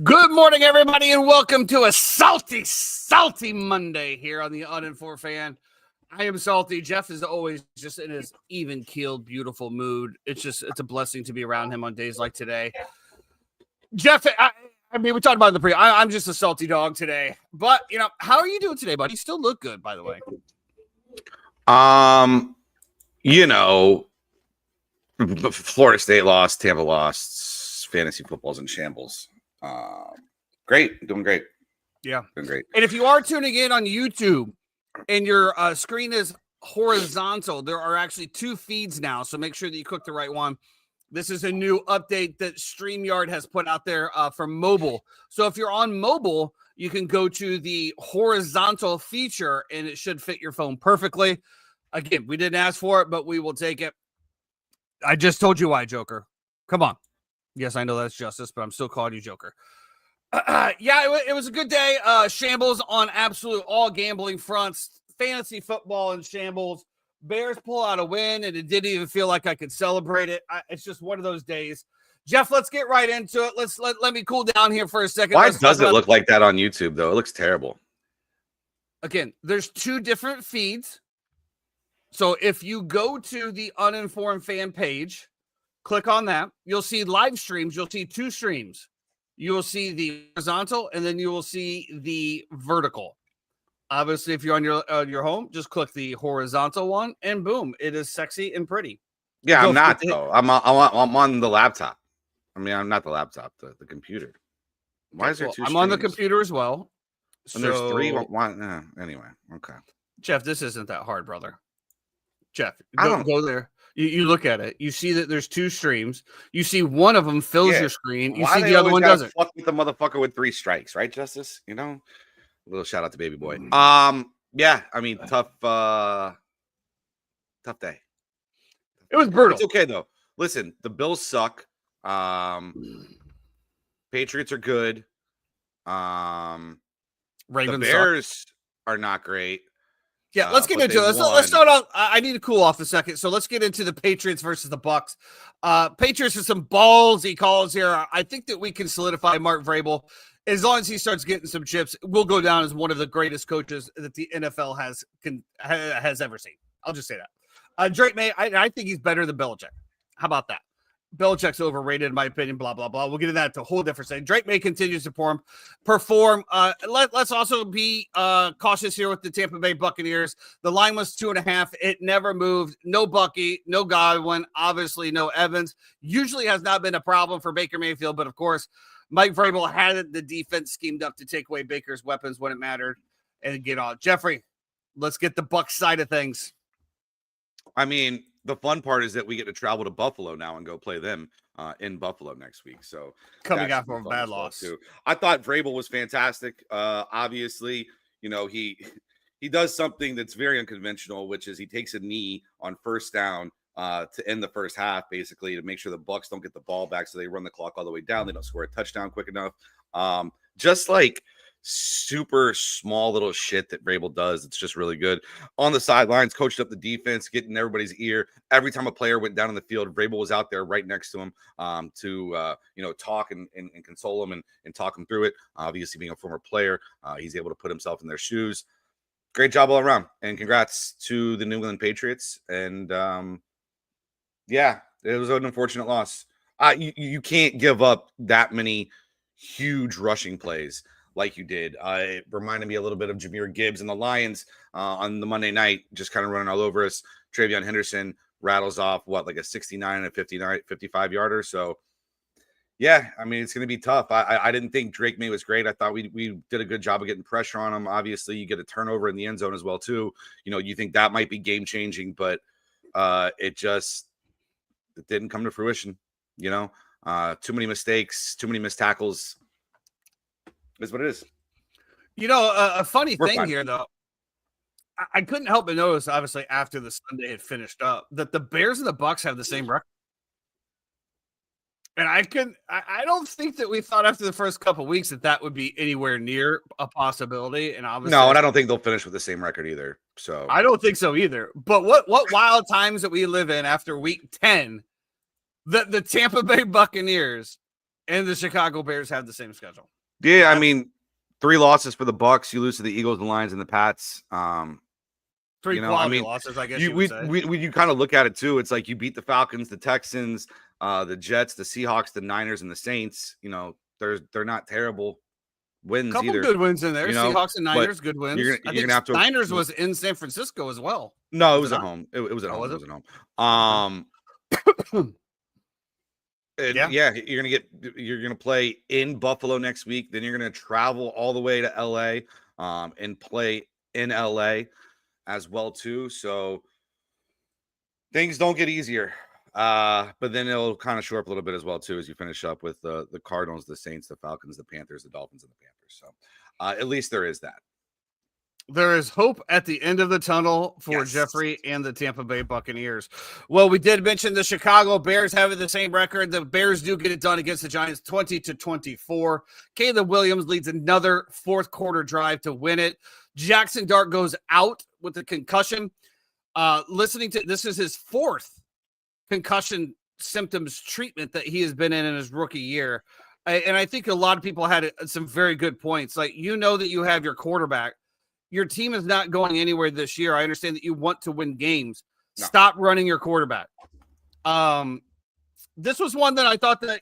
Good morning, everybody, and welcome to a salty Monday here on the Uninformed Fan. I am Salty. Jeff is always just in his even-keeled, beautiful mood. It's a blessing to be around him on days like today. Jeff, I mean, we talked about it in the pre. I'm just a salty dog today. But, how are you doing today, buddy? You still look good, by the way. Florida State lost, Tampa lost, fantasy football's in shambles. Great. Doing great. Yeah. Doing great. And if you are tuning in on YouTube and your screen is horizontal, there are actually two feeds now. So make sure that you click the right one. This is a new update that StreamYard has put out there for mobile. So if you're on mobile, you can go to the horizontal feature and it should fit your phone perfectly. Again, we didn't ask for it, but we will take it. I just told you why, Joker. Come on. Yes, I know that's justice, but I'm still calling you Joker. It was a good day. Shambles on absolute all gambling fronts. fantasy football in shambles. Bears pull out a win, and it didn't even feel like I could celebrate it. It's just one of those days. Jeff, let's get right into it. Let me cool down here for a second. Why Let's does it look like that on YouTube, though? It looks terrible. Again, there's two different feeds. So if you go to the Uninformed Fan page, click on that, you'll see live streams. You'll see two streams. You will see the horizontal, and then you will see the vertical. Obviously, if you're on your home, just click the horizontal one, and boom, it is sexy and pretty. Yeah, I'm not though. I'm on the laptop. I mean, I'm not the laptop, the computer. Why is there two? I'm on the computer as well. And there's three. One. Anyway, okay. Jeff, this isn't that hard, brother. Jeff, go there. You look at it. You see that there's two streams. You see one of them fills your screen. You see the other one doesn't. Fuck with the motherfucker with 3 strikes, right, Justice? You know, a little shout out to Baby Boy. Yeah, I mean, tough day. It was brutal. It's okay though. Listen, the Bills suck. Patriots are good. Ravens the Bears are not great. Yeah, let's get into it. Let's start off. I need to cool off a second. So let's get into the Patriots versus the Bucks. Patriots are some ballsy calls here. I think that we can solidify Mark Vrabel. As long as he starts getting some chips, we'll go down as one of the greatest coaches that the NFL has ever seen. I'll just say that. Drake May, I think he's better than Belichick. How about that? Belichick's overrated, in my opinion, blah, blah, blah. We'll get into that to a whole different thing. Drake May continues to perform. Let's also be cautious here with the Tampa Bay Buccaneers. The line was 2.5. It never moved. No Bucky, no Godwin, obviously no Evans. Usually has not been a problem for Baker Mayfield, but of course, Mike Vrabel had the defense schemed up to take away Baker's weapons when it mattered and get on. Jeffrey, let's get the Bucs side of things. I mean, the fun part is that we get to travel to Buffalo now and go play them in Buffalo next week. So coming out from a bad loss too. I thought Vrabel was fantastic. Obviously, you know, he does something that's very unconventional, which is he takes a knee on first down to end the first half, basically to make sure the Bucs don't get the ball back, so they run the clock all the way down. They don't score a touchdown quick enough. Just like super small little shit that Vrabel does. It's just really good. On the sidelines, coached up the defense, getting everybody's ear. Every time a player went down on the field, Vrabel was out there right next to him to talk and console him and talk him through it. Obviously, being a former player, he's able to put himself in their shoes. Great job all around. And congrats to the New England Patriots. And yeah, it was an unfortunate loss. You can't give up that many huge rushing plays like you did. It reminded me a little bit of Jahmyr Gibbs and the Lions on the Monday night, just kind of running all over us. Travion Henderson rattles off, like a 69 and a 55 yarder. So, yeah, I mean, it's going to be tough. I didn't think Drake May was great. I thought we did a good job of getting pressure on him. Obviously, you get a turnover in the end zone as well, too. You know, you think that might be game-changing, but it didn't come to fruition, you know. Too many mistakes, too many missed tackles. Is what it is. You know, a funny thing here, though, I couldn't help but notice, obviously, after the Sunday had finished up, that the Bears and the Bucs have the same record. And I don't think that we thought after the first couple of weeks that would be anywhere near a possibility. And obviously, no, and I don't think they'll finish with the same record either. So I don't think so either. But what wild times that we live in after week 10 that the Tampa Bay Buccaneers and the Chicago Bears have the same schedule. Yeah, I mean, 3 losses for the Bucs. You lose to the Eagles, the Lions, and the Pats. 3 quality losses, I guess. You kind of look at it too. It's like you beat the Falcons, the Texans, the Jets, the Seahawks, the Niners, and the Saints. You know, they're not terrible wins couple either. Good wins in there. You know, Seahawks and Niners, good wins. You're gonna have to. Niners was in San Francisco as well. No, it was at home. It was at home. It was at home. Yeah, you're gonna play in Buffalo next week. Then you're gonna travel all the way to LA, and play in LA as well too. So things don't get easier. But then it'll kind of shore up a little bit as well too as you finish up with the Cardinals, the Saints, the Falcons, the Panthers, the Dolphins, and the Panthers. So at least there is that. There is hope at the end of the tunnel for Jeffrey and the Tampa Bay Buccaneers. Well, we did mention the Chicago Bears having the same record. The Bears do get it done against the Giants 20-24. Caleb Williams leads another fourth quarter drive to win it. Jackson Dart goes out with the concussion. Listening to this is his 4th concussion symptoms treatment that he has been in his rookie year. And I think a lot of people had some very good points. Like, that you have your quarterback. Your team is not going anywhere this year. I understand that you want to win games. No. Stop running your quarterback. This was one that I thought that,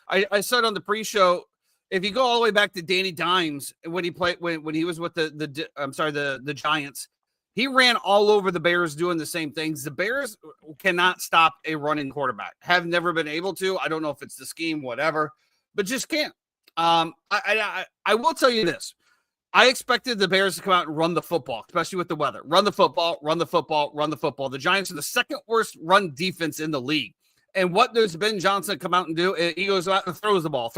I said on the pre-show, if you go all the way back to Danny Dimes when he played, when he was with the Giants, he ran all over the Bears doing the same things. The Bears cannot stop a running quarterback. Have never been able to. I don't know if it's the scheme, whatever, but just can't. I will tell you this. I expected the Bears to come out and run the football, especially with the weather. Run the football, run the football, run the football. The Giants are the 2nd worst run defense in the league. And what does Ben Johnson come out and do? He goes out and throws the ball.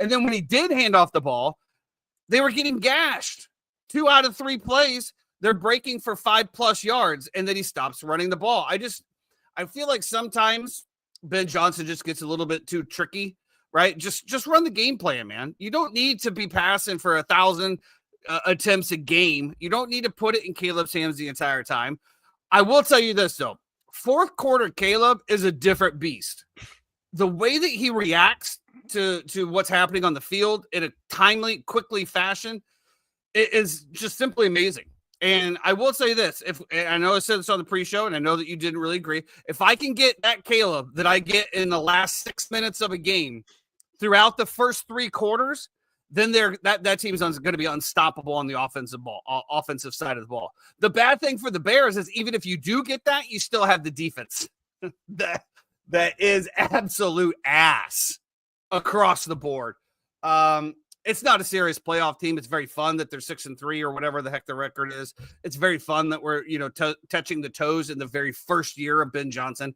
And then when he did hand off the ball, they were getting gashed. 2 out of 3 plays, they're breaking for 5+ yards, and then he stops running the ball. I feel like sometimes Ben Johnson just gets a little bit too tricky, right? Just run the game plan, man. You don't need to be passing for 1,000 attempts a game. You don't need to put it in Caleb's hands the entire time. I will tell you this, though. 4th quarter Caleb is a different beast. The way that he reacts to what's happening on the field in a timely, quickly fashion, it is just simply amazing. And I will say this, I know I said this on the pre-show, and I know that you didn't really agree. If I can get that Caleb that I get in the last 6 minutes of a game throughout the first 3 quarters, then that team is going to be unstoppable on the offensive side of the ball. The bad thing for the Bears is even if you do get that, you still have the defense that is absolute ass across the board. It's not a serious playoff team. It's very fun that they're 6-3 or whatever the heck the record is. It's very fun that we're touching the toes in the very first year of Ben Johnson.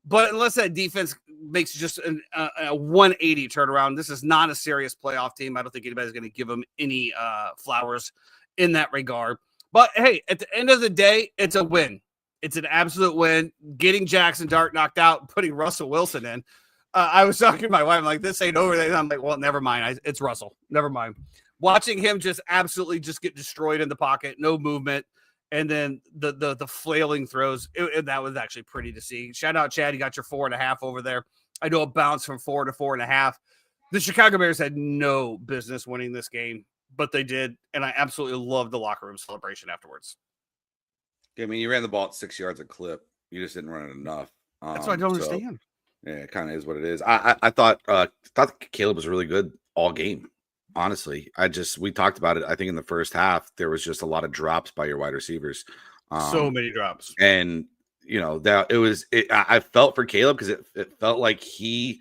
But unless that defense makes just a 180 turnaround, this is not a serious playoff team. I don't think anybody's going to give them any flowers in that regard. But, hey, at the end of the day, it's a win. It's an absolute win. Getting Jackson Dart knocked out and putting Russell Wilson in. I was talking to my wife. I'm like, this ain't over. I'm like, well, never mind. It's Russell. Never mind. Watching him just absolutely just get destroyed in the pocket, no movement. And then the flailing throws, that was actually pretty to see. Shout out, Chad. You got your 4.5 over there. I know a bounce from 4 to 4.5. The Chicago Bears had no business winning this game, but they did. And I absolutely loved the locker room celebration afterwards. I mean, you ran the ball at 6 yards a clip. You just didn't run it enough. That's what I don't understand. Yeah, it kind of is what it is. I thought Caleb was really good all game. Honestly, we talked about it. I think in the first half, there was just a lot of drops by your wide receivers. So many drops. And, I felt for Caleb because it felt like he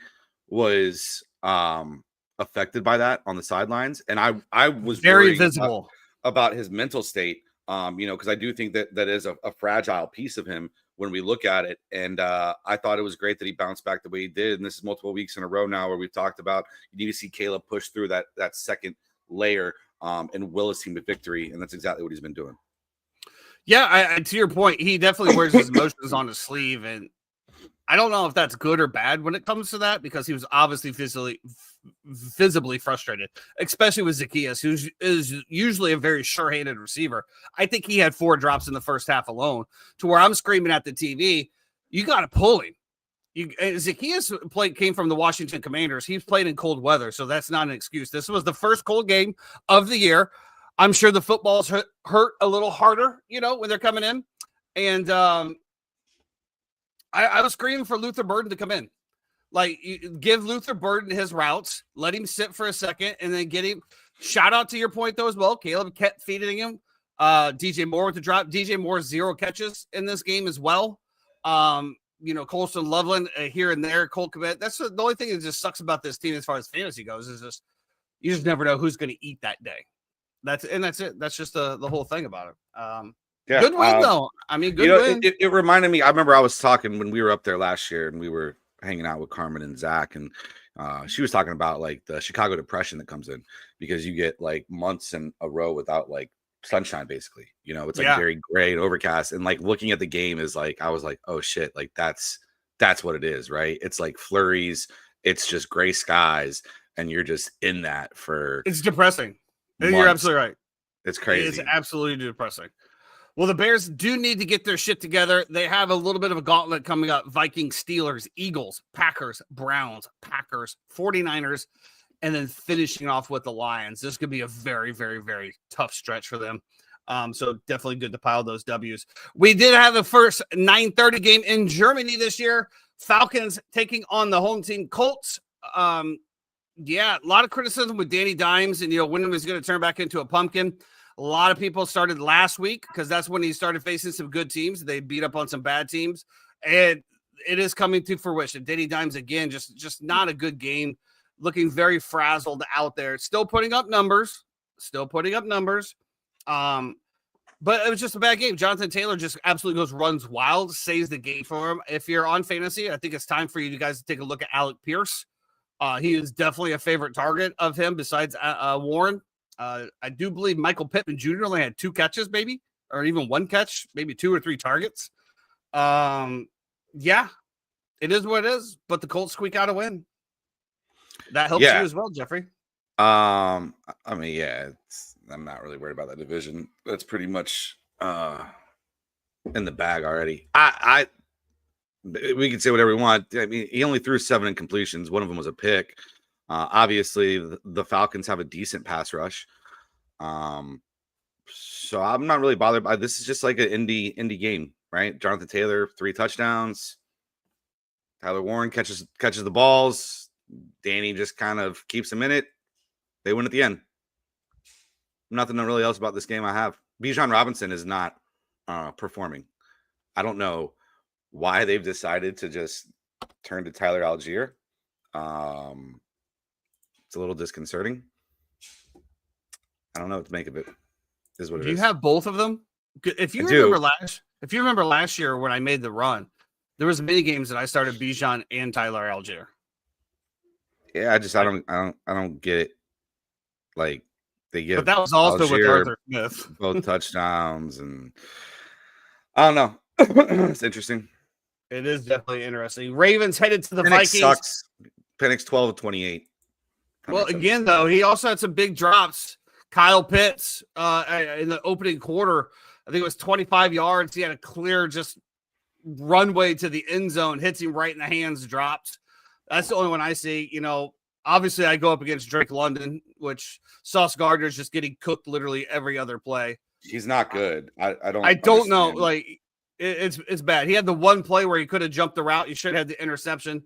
was affected by that on the sidelines. And I was very visible about his mental state, because I do think that is a fragile piece of him when we look at it. And I thought it was great that he bounced back the way he did. And this is multiple weeks in a row now where we've talked about you need to see Caleb push through that second layer and will his team to victory. And that's exactly what he's been doing. Yeah, to your point, he definitely wears his emotions on his sleeve. And I don't know if that's good or bad when it comes to that, because he was obviously visibly frustrated, especially with Zaccheaus, who is usually a very sure-handed receiver. I think he had 4 drops in the first half alone, to where I'm screaming at the TV, you got to pull him. Zaccheaus came from the Washington Commanders. He's played in cold weather, so that's not an excuse. This was the first cold game of the year. I'm sure the footballs hurt a little harder, when they're coming in. And I was screaming for Luther Burden to come in. Like, give Luther Burden his routes, let him sit for a second, and then get him. Shout out to your point, though, as well. Caleb kept feeding him. DJ Moore with the drop. DJ Moore 0 catches in this game as well. Colston Loveland here and there. Cole Kmet. That's the only thing that just sucks about this team as far as fantasy goes, is just you just never know who's going to eat that day. That's it. That's just the whole thing about it. Yeah, good win, though. I mean, good win. It reminded me. I remember I was talking when we were up there last year, and we were hanging out with Carmen and Zach, and she was talking about like the Chicago depression that comes in because you get like months in a row without like sunshine. Basically, it's like very gray and overcast, and like looking at the game is like I was like, oh shit, like that's what it is, right? It's like flurries. It's just gray skies, and you're just in that for. It's depressing. Months. You're absolutely right. It's crazy. It's absolutely depressing. Well, the Bears do need to get their shit together. They have a little bit of a gauntlet coming up. Vikings, Steelers, Eagles, Packers, Browns, Packers, 49ers, and then finishing off with the Lions. This could be a very, very, very tough stretch for them. So definitely good to pile those W's. We did have the first 9:30 game in Germany this year. Falcons taking on the home team Colts. Yeah, a lot of criticism with Danny Dimes, and when he was going to turn back into a pumpkin. A lot of people started last week because that's when he started facing some good teams. They beat up on some bad teams, and it is coming to fruition. Danny Dimes again, just not a good game. Looking very frazzled out there. Still putting up numbers. But it was just a bad game. Jonathan Taylor just absolutely runs wild, saves the game for him. If you're on fantasy, I think it's time for you guys to take a look at Alec Pierce. He is definitely a favorite target of him besides Warren. I do believe Michael Pittman Jr. only had 2 catches, maybe, or even 1 catch, maybe 2 or 3 targets. Yeah, it is what it is, but the Colts squeak out a win. That helps you as well, Jeffrey. I mean, yeah, I'm not really worried about that division. That's pretty much in the bag already. We can say whatever we want. I mean, he only threw 7 incompletions. One of them was a pick. Obviously, the Falcons have a decent pass rush. So I'm not really bothered by this. Is just like an indie game, right? Jonathan Taylor, 3 touchdowns. Tyler Warren catches the balls. Danny just kind of keeps him in it. They win at the end. Nothing really else about this game I have. Bijan Robinson is not performing. I don't know why they've decided to just turn to Tyler Algier. It's a little disconcerting. I don't know what to make of it. Is what it is. Do you have both of them? If you remember last year when I made the run, there was many games that I started Bijan and Tyler Algier. Yeah, I don't get it. Like they give, but that was also Algier with Arthur Smith. both touchdowns, and I don't know. It's interesting. It is definitely interesting. Ravens headed to the Penix Vikings. Sucks. Penix 12-28. Well, again, though, he also had some big drops. Kyle Pitts in the opening quarter, I think it was 25 yards. He had a clear just runway to the end zone, hits him right in the hands, drops. That's the only one I see. Obviously I go up against Drake London, which Sauce Gardner's just getting cooked literally every other play. He's not good. I don't know. Like it's bad. He had the one play where he could have jumped the route. He should have had the interception.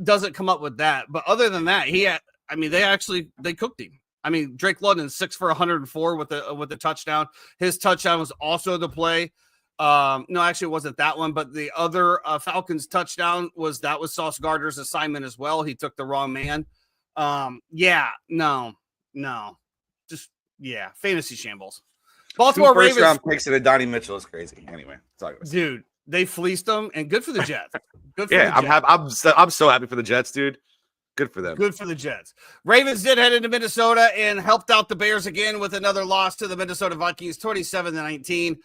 Doesn't come up with that. But other than that, they cooked him. I mean, Drake London 6 for 104 with the touchdown. His touchdown was also the play. No, actually it wasn't that one, but the other Falcons touchdown was Sauce Gardner's assignment as well. He took the wrong man. Fantasy shambles. Baltimore Ravens first-round picks and a Donnie Mitchell is crazy. Anyway, dude, they fleeced them, and good for the Jets. I'm so happy for the Jets, dude. Good for them. Good for the Jets. Ravens did head into Minnesota and helped out the Bears again with another loss to the Minnesota Vikings, 27-19.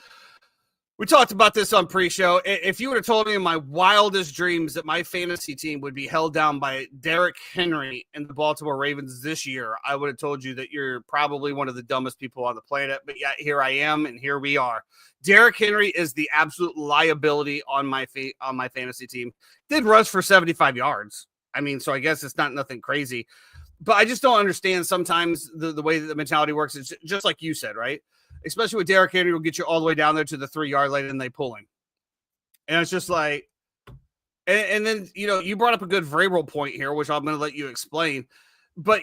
We talked about this on pre-show. If you would have told me in my wildest dreams that my fantasy team would be held down by Derrick Henry and the Baltimore Ravens this year, I would have told you that you're probably one of the dumbest people on the planet. But yeah, here I am, and here we are. Derrick Henry is the absolute liability on my fantasy team. Did rush for 75 yards. I mean, so I guess it's not nothing crazy. But I just don't understand sometimes the way that the mentality works. It's just like you said, right? Especially with Derrick Henry, will get you all the way down there to the 3-yard line and they pull him. And it's just like, and then, you brought up a good Vrabel point here, which I'm going to let you explain. But,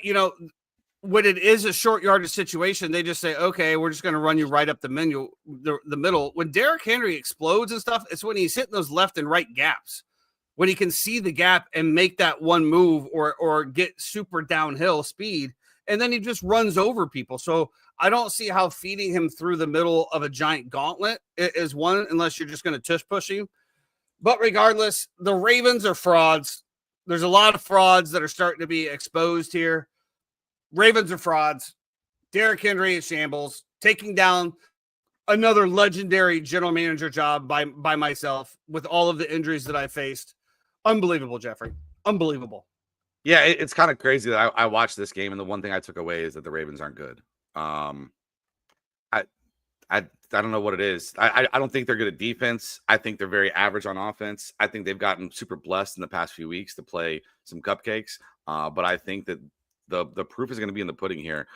when it is a short yardage situation, they just say, okay, we're just going to run you right up the middle. When Derrick Henry explodes and stuff, it's when he's hitting those left and right gaps. When he can see the gap and make that one move or get super downhill speed, and then he just runs over people. So I don't see how feeding him through the middle of a giant gauntlet is one, unless you're just going to tush push him. But regardless, the Ravens are frauds. There's a lot of frauds that are starting to be exposed here. Ravens are frauds. Derrick Henry is shambles, taking down another legendary general manager job by myself with all of the injuries that I faced. Unbelievable, Jeffrey. Unbelievable. Yeah, it's kind of crazy that I watched this game, and the one thing I took away is that the Ravens aren't good. I don't know what it is. I don't think they're good at defense. I think they're very average on offense. I think they've gotten super blessed in the past few weeks to play some cupcakes. But I think that the proof is going to be in the pudding here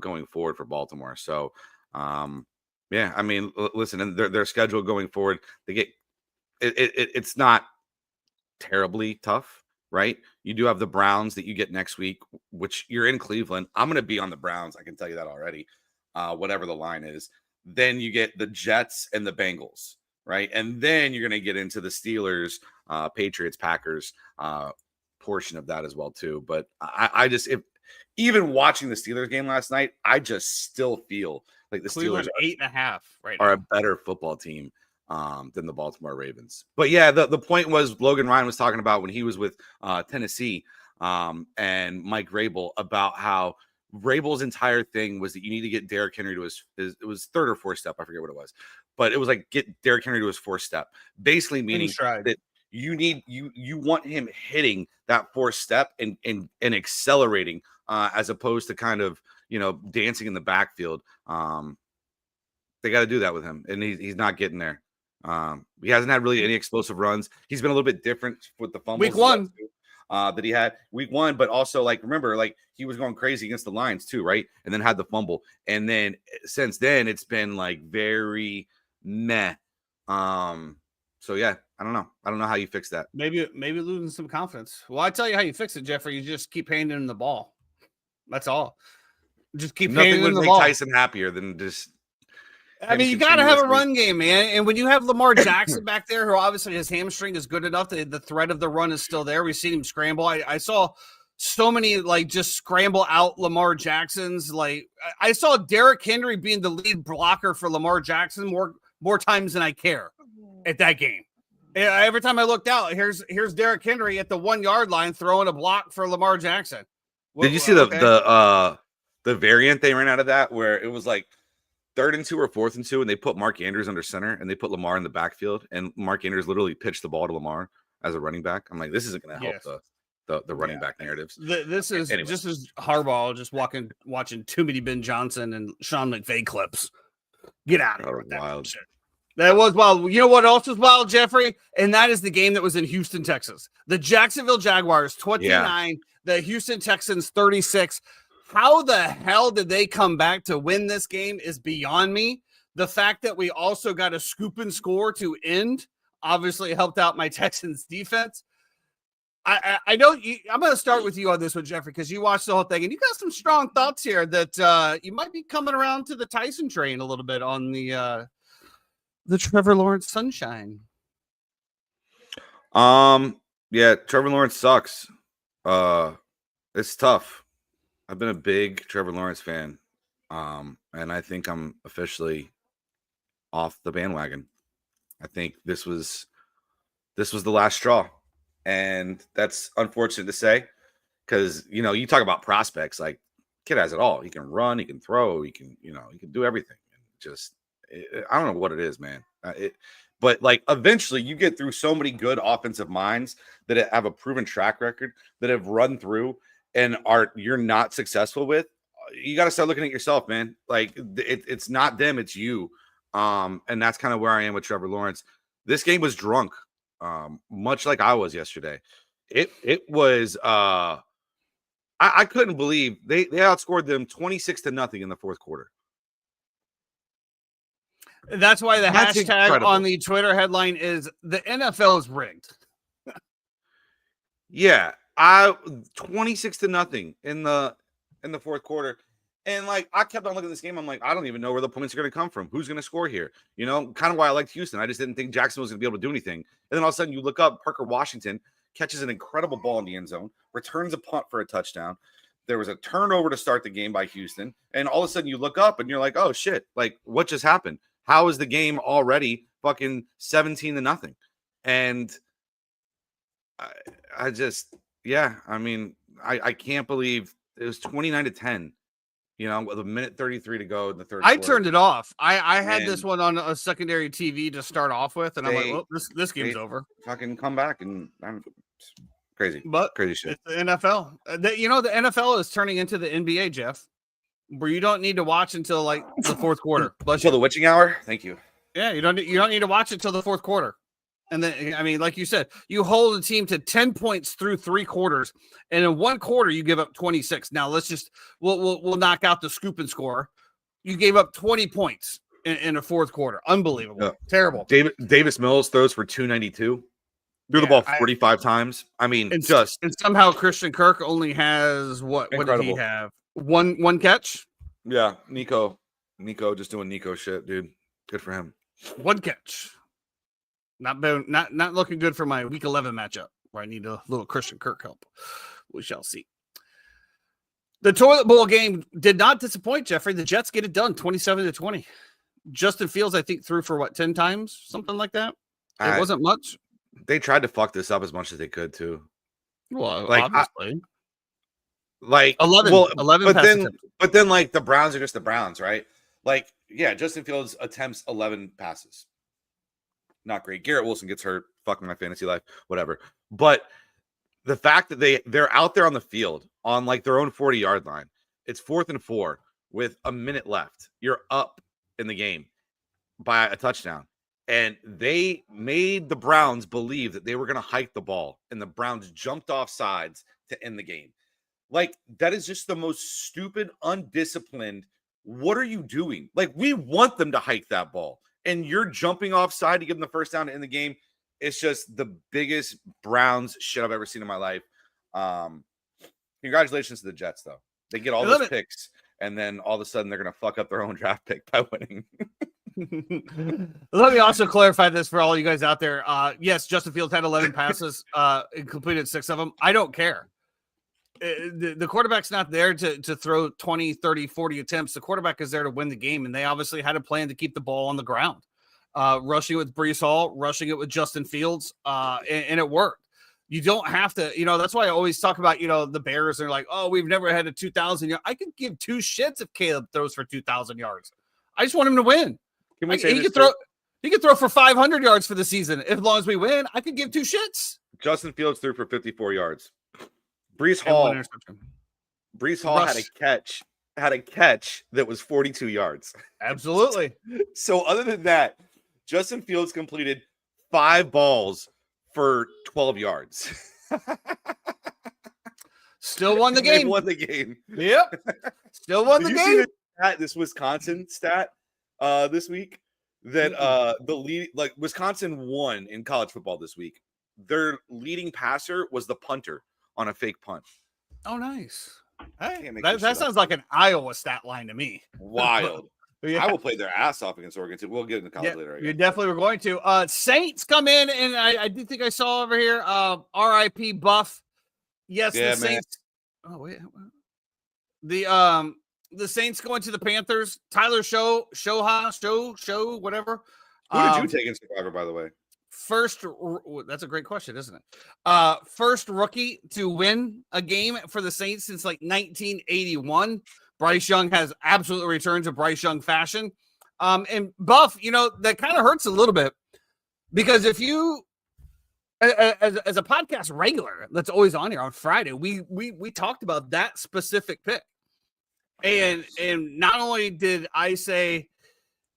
going forward for Baltimore. So, yeah, I mean, listen, and their schedule going forward, they get it's not terribly tough, right? You do have the Browns that you get next week, which you're in Cleveland. I'm going to be on the Browns. I can tell you that already, whatever the line is. Then you get the Jets and the Bengals, right? And then you're going to get into the Steelers, Patriots, Packers portion of that as well, too. But I just, even watching the Steelers game last night, I just still feel like the Cleveland Steelers 8.5 are a better football team than the Baltimore Ravens. But yeah, the point was Logan Ryan was talking about when he was with Tennessee and Mike Vrabel about how Vrabel's entire thing was that you need to get Derrick Henry to his it was third or fourth step. I forget what it was, but it was like get Derrick Henry to his fourth step, basically meaning that you need you want him hitting that fourth step and accelerating as opposed to kind of, you know, dancing in the backfield. They got to do that with him, and he's not getting there. He hasn't had really any explosive runs. He's been a little bit different with the fumbles. Week 1. That he had week 1, but also like remember, like he was going crazy against the Lions too, right? And then had the fumble, and then since then it's been like very meh. So yeah, I don't know how you fix that. Maybe losing some confidence. Well, I tell you how you fix it, Jeffrey. You just keep handing him the ball. That's all. Just keep handing him the ball. Nothing would make Tyson happier than just. I mean, you got to have a run game, man. And when you have Lamar Jackson back there, who obviously his hamstring is good enough, the threat of the run is still there. We've seen him scramble. I saw so many like just scramble out Lamar Jacksons. Like I saw Derrick Henry being the lead blocker for Lamar Jackson more times than I care at that game. Every time I looked out, here's Derrick Henry at the 1 yard line throwing a block for Lamar Jackson. Did you see the variant they ran out of that where it was like 3rd and 2 or 4th and 2, and they put Mark Andrews under center and they put Lamar in the backfield, and Mark Andrews literally pitched the ball to Lamar as a running back. I'm like, this isn't going to help the running back narratives. This is just as Harbaugh just watching too many Ben Johnson and Sean McVay clips. Get out of here with that wild shit. That was wild. You know what else was wild, Jeffrey? And that is the game that was in Houston, Texas. The Jacksonville Jaguars 29, the Houston Texans 36. How the hell did they come back to win this game is beyond me. The fact that we also got a scoop and score to end obviously helped out my Texans defense. I know I'm going to start with you on this one, Jeffrey, because you watched the whole thing and you got some strong thoughts here that you might be coming around to the Tyson train a little bit on the Trevor Lawrence sunshine. Yeah, Trevor Lawrence sucks. It's tough. I've been a big Trevor Lawrence fan, and I think I'm officially off the bandwagon. I think this was the last straw, and that's unfortunate to say because, you know, you talk about prospects, like kid has it all. He can run, he can throw, he can do everything. I don't know what it is, man. But like eventually you get through so many good offensive minds that have a proven track record that have run through and you're not successful with. You got to start looking at yourself, man. Like it's not them, it's you. And that's kind of where I am with Trevor Lawrence. This game was drunk, much like I was yesterday. It was I couldn't believe they outscored them 26-0 in the fourth quarter. That's why That's hashtag incredible. On the Twitter headline is the NFL is rigged. Yeah, 26-0 in the fourth quarter. And like I kept on looking at this game. I'm like, I don't even know where the points are going to come from. Who's going to score here? You know, kind of why I liked Houston. I just didn't think Jackson was going to be able to do anything. And then all of a sudden you look up, Parker Washington catches an incredible ball in the end zone, returns a punt for a touchdown. There was a turnover to start the game by Houston. And all of a sudden you look up and you're like, oh shit, like what just happened? How is the game already fucking 17-0? And I just, yeah, I mean, I can't believe it was 29-10, you know, with a minute 33 to go in the third quarter. I turned it off. I had this one on a secondary TV to start off with, and I'm like, well, this game's over. Fucking come back, and I'm crazy. But crazy shit. It's the NFL. The NFL is turning into the NBA, Jeff. where you don't need to watch until like the fourth quarter. Until the witching hour. Thank you. Yeah, you don't need to watch it until the fourth quarter. And then, I mean, like you said, you hold the team to 10 points through 3 quarters, and in 1 quarter you give up 26. Now we'll knock out the scoop and score. You gave up 20 points in a fourth quarter. Unbelievable. Yeah. Terrible. Davis Mills throws for 292. Threw the ball 45 times. I mean, and somehow Christian Kirk only has what did he have? One catch? Yeah, Nico just doing Nico shit, dude. Good for him. 1 catch. Not looking good for my week 11 matchup where I need a little Christian Kirk help. We shall see. The toilet bowl game did not disappoint, Jeffrey. The Jets get it done 27-20. Justin Fields, I think, threw for 10 times, something like that. It wasn't much. They tried to fuck this up as much as they could too. Well, obviously. 11 but then like the Browns are just the Browns, right? Like, yeah, Justin Fields attempts 11 passes. Not great. Garrett Wilson gets hurt, fucking my fantasy life, whatever. But the fact that they're out there on the field on like their own 40-yard line, it's 4th and 4 with a minute left. You're up in the game by a touchdown. And they made the Browns believe that they were going to hike the ball, and the Browns jumped off sides to end the game. Like, that is just the most stupid, undisciplined. What are you doing? Like, we want them to hike that ball, and you're jumping offside to give them the first down to end the game. It's just the biggest Browns shit I've ever seen in my life. Congratulations to the Jets, though. They get all those picks, and then all of a sudden they're going to fuck up their own draft pick by winning. Let me also clarify this for all you guys out there. Yes, Justin Fields had 11 passes and completed 6 of them. I don't care. The quarterback's not there to throw 20, 30, 40 attempts. The quarterback is there to win the game, and they obviously had a plan to keep the ball on the ground. Rushing it with Breece Hall, rushing it with Justin Fields, and it worked. You don't have to, that's why I always talk about, the Bears. They're like, oh, we've never had a 2,000 yard. I could give 2 shits if Caleb throws for 2,000 yards. I just want him to win. Can we say he could throw for 500 yards for the season. As long as we win, I could give 2 shits. Justin Fields threw for 54 yards. Breece Hall had a catch that was 42 yards. Absolutely. So other than that, Justin Fields completed 5 balls for 12 yards. Still won the game. They won the game. Yep. Still won the game. This Wisconsin stat this week that the lead, like, Wisconsin won in college football this week. Their leading passer was the punter on a fake punt. Oh, nice. Hey, that sounds like an Iowa stat line to me. Wild. Yeah. I will play their ass off against Oregon too. We'll get into college later. You definitely were going to. Saints come in, and I do think I saw over here. R.I.P. Buff. Yes, the Saints. Man. Oh wait. The Saints going to the Panthers. Tyler Show, whatever. Who did you take in Survivor, by the way? That's a great question, isn't it? First rookie to win a game for the Saints since like 1981. Bryce Young has absolutely returned to Bryce Young fashion. And Buff, that kind of hurts a little bit because if you, as a podcast regular that's always on here on Friday, we talked about that specific pick. And not only did I say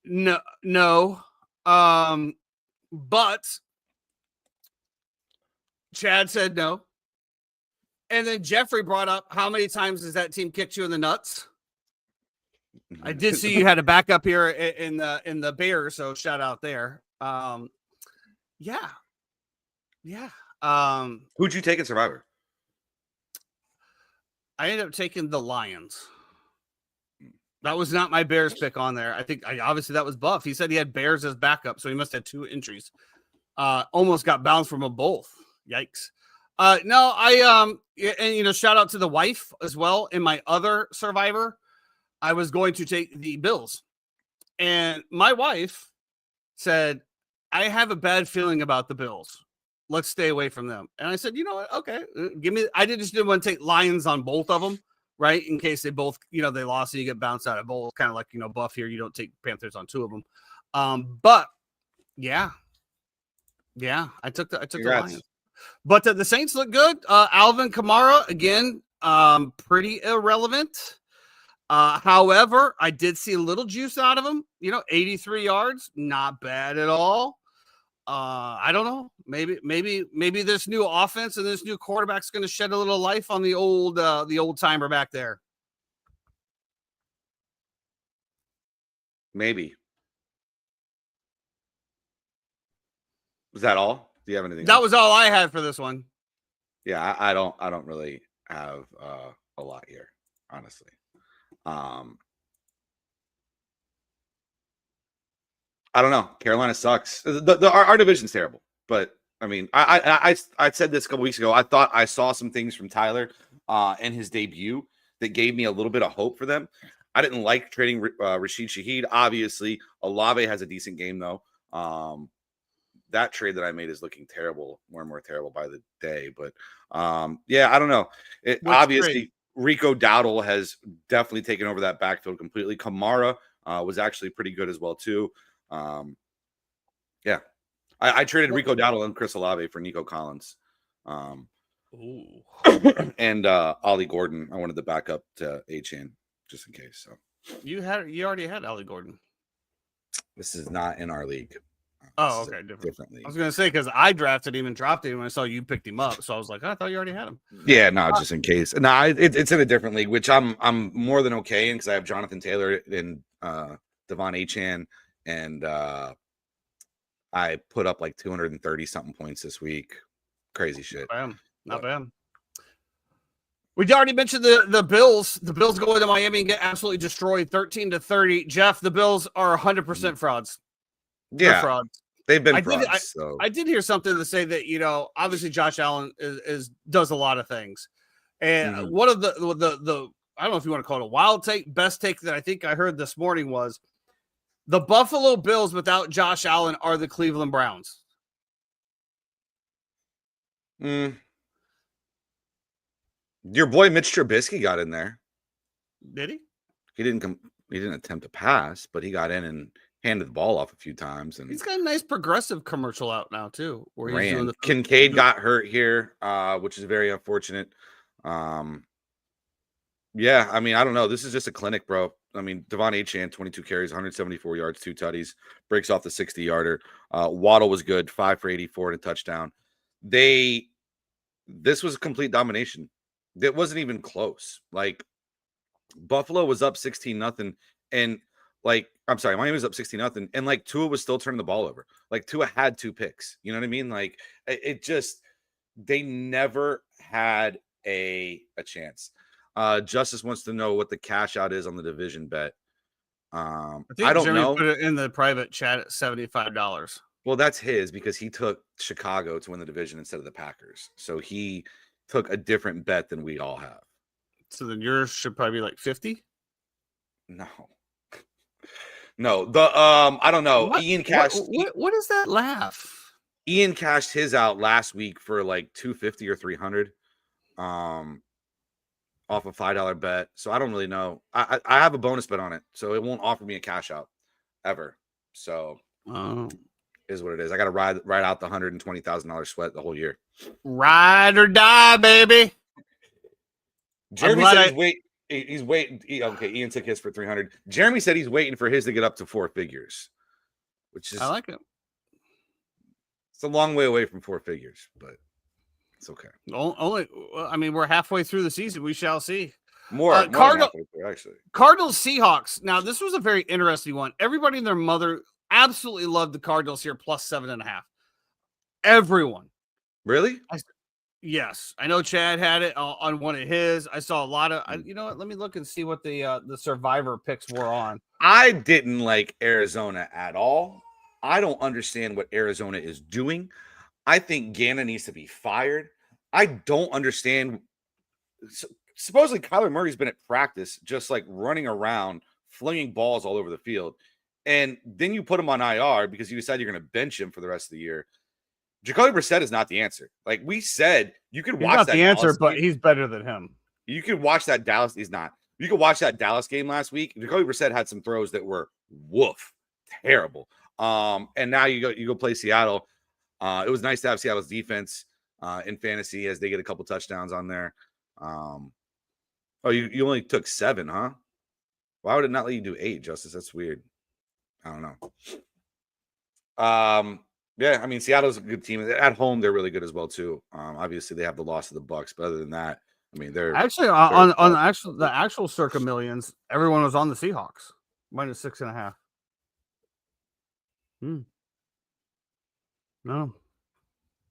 no, but Chad said no. And then Jeffrey brought up how many times has that team kicked you in the nuts? I did see you had a backup here in the Bears, so shout out there. Yeah. Who'd you take in Survivor? I ended up taking the Lions. That was not my Bears pick on there. I think obviously that was Buff. He said he had Bears as backup, so he must have 2 entries. Almost got bounced from them both. Yikes. No, and shout out to the wife as well. In my other Survivor, I was going to take the Bills, and my wife said, "I have a bad feeling about the Bills. Let's stay away from them." And I said, "You know what? Okay, give me." I didn't want to take Lions on both of them. Right, in case they both, they lost and you get bounced out of both. Kind of like, Buff here, you don't take Panthers on 2 of them. But yeah, I took the Lions. But the Saints look good. Alvin Kamara again, pretty irrelevant. However, I did see a little juice out of him. 83 yards, not bad at all. I don't know. Maybe this new offense and this new quarterback's going to shed a little life on the old timer back there. Maybe. Was that all? Do you have anything? That was all I had for this one. Yeah, I don't really have a lot here, honestly. I don't know. Carolina sucks. Our division's terrible, but I mean, I said this a couple weeks ago. I thought I saw some things from Tyler in his debut that gave me a little bit of hope for them. I didn't like trading Rashid Shaheed. Obviously, Olave has a decent game though. That trade that I made is looking terrible, more and more terrible by the day. But yeah, I don't know. Obviously, trade? Rico Dowdle has definitely taken over that backfield completely. Kamara was actually pretty good as well too. Yeah, I traded Rico Dowdle and Chris Olave for Nico Collins, and Ollie Gordon. I wanted to back up to Achane just in case. So you already had Ollie Gordon. This is not in our league. Oh, okay, differently. I was gonna say because I drafted him and dropped him when I saw you picked him up, so I was like, I thought you already had him. Yeah, no, just in case. No, it's in a different league, which I'm more than okay in because I have Jonathan Taylor and Devon Achane, and I put up like 230 something points this week. Crazy shit. Not bad. We already mentioned the Bills. The Bills go into Miami and get absolutely destroyed, 13-30. Jeff, the Bills are 100% frauds. Yeah, frauds. They've been frauds. I did hear something to say that obviously Josh Allen does a lot of things, and one of the I don't know if you want to call it a wild take, best take that I think I heard this morning was the Buffalo Bills without Josh Allen are the Cleveland Browns. Your boy Mitch Trubisky got in there. Did he? He didn't attempt to pass, but he got in and handed the ball off a few times, and he's got a nice progressive commercial out now too. Where he's doing Kincaid got hurt here, which is very unfortunate. Yeah, I mean, I don't know. This is just a clinic, bro. I mean, Devon Achane, 22 carries, 174 yards, 2 tutties, breaks off the 60-yarder. Waddle was good, 5 for 84 and a touchdown. This was a complete domination. It wasn't even close. Like Buffalo was up 16-0, and Miami was up 16-0, and like Tua was still turning the ball over. Like Tua had 2 picks. You know what I mean? Like they never had a chance. Justice wants to know what the cash out is on the division bet. I don't Jeremy know. Put it in the private chat at $75. Well, that's his because he took Chicago to win the division instead of the Packers. So he took a different bet than we all have. So then yours should probably be like 50? No. No, I don't know. What? Ian cashed. What is that laugh? Ian cashed his out last week for like 250 or 300, off a $5 bet. So I don't really know. I have a bonus bet on it, so it won't offer me a cash out ever. So is what it is. I got to ride out the $120,000 sweat the whole year. Ride or die, baby. Jeremy said he's waiting. Okay, Ian took his for 300. Jeremy said he's waiting for his to get up to 4 figures, which is I like it. It's a long way away from 4 figures, but it's okay. We're halfway through the season. We shall see. More Cardinals Seahawks. Now, this was a very interesting one. Everybody and their mother absolutely loved the Cardinals here, plus 7.5. Everyone. Really? Yes, I know Chad had it on one of his. I saw a lot of. You know what? Let me look and see what the Survivor picks were on. I didn't like Arizona at all. I don't understand what Arizona is doing. I think Gannon needs to be fired. I don't understand. Supposedly, Kyler Murray's been at practice, just like running around, flinging balls all over the field, and then you put him on IR because you decide you're going to bench him for the rest of the year. Jacoby Brissett is not the answer. Like we said, you could watch that. He's not the answer, but he's better than him. You could watch that Dallas. He's not. You could watch that Dallas game last week. Jacoby Brissett had some throws that were terrible. And now you go play Seattle. It was nice to have Seattle's defense in fantasy as they get a couple touchdowns on there. You only took 7, huh? Why would it not let you do 8, Justice? That's weird. I don't know. Yeah, I mean, Seattle's a good team. At home, they're really good as well, too. Obviously, they have the loss of the Bucks, but other than that, I mean, they're Actually on the actual Circa Millions, everyone was on the Seahawks minus 6.5. No,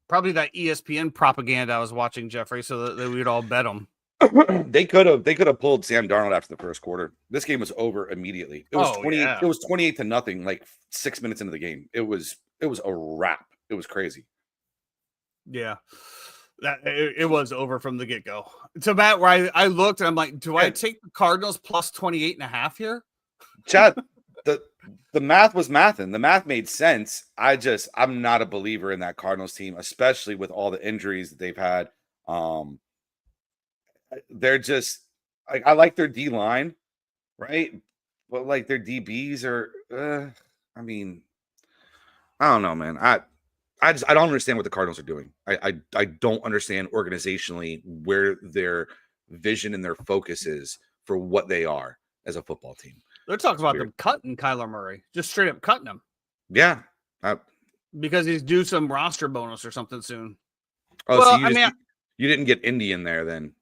probably that ESPN propaganda I was watching, Jeffrey, so that we'd all bet them. They could have pulled Sam Darnold after the first quarter. This game was over immediately. It was 20. Yeah. It was 28-0. Like 6 minutes into the game, it was a wrap. It was crazy. Yeah, that it was over from the get go. So Matt, where I looked and I'm like, do I take the Cardinals plus 28.5 here? Chad, the math was mathing. The math made sense. I'm not a believer in that Cardinals team, especially with all the injuries that they've had. They're just like, I like their D line, right? But like their DBs are, I mean, I don't know, man. I don't understand what the Cardinals are doing. I don't understand organizationally where their vision and their focus is for what they are as a football team. They're talking about them cutting Kyler Murray, just straight up cutting him. Yeah, because he's due some roster bonus or something soon. Oh, well, so you didn't get Indy in there then.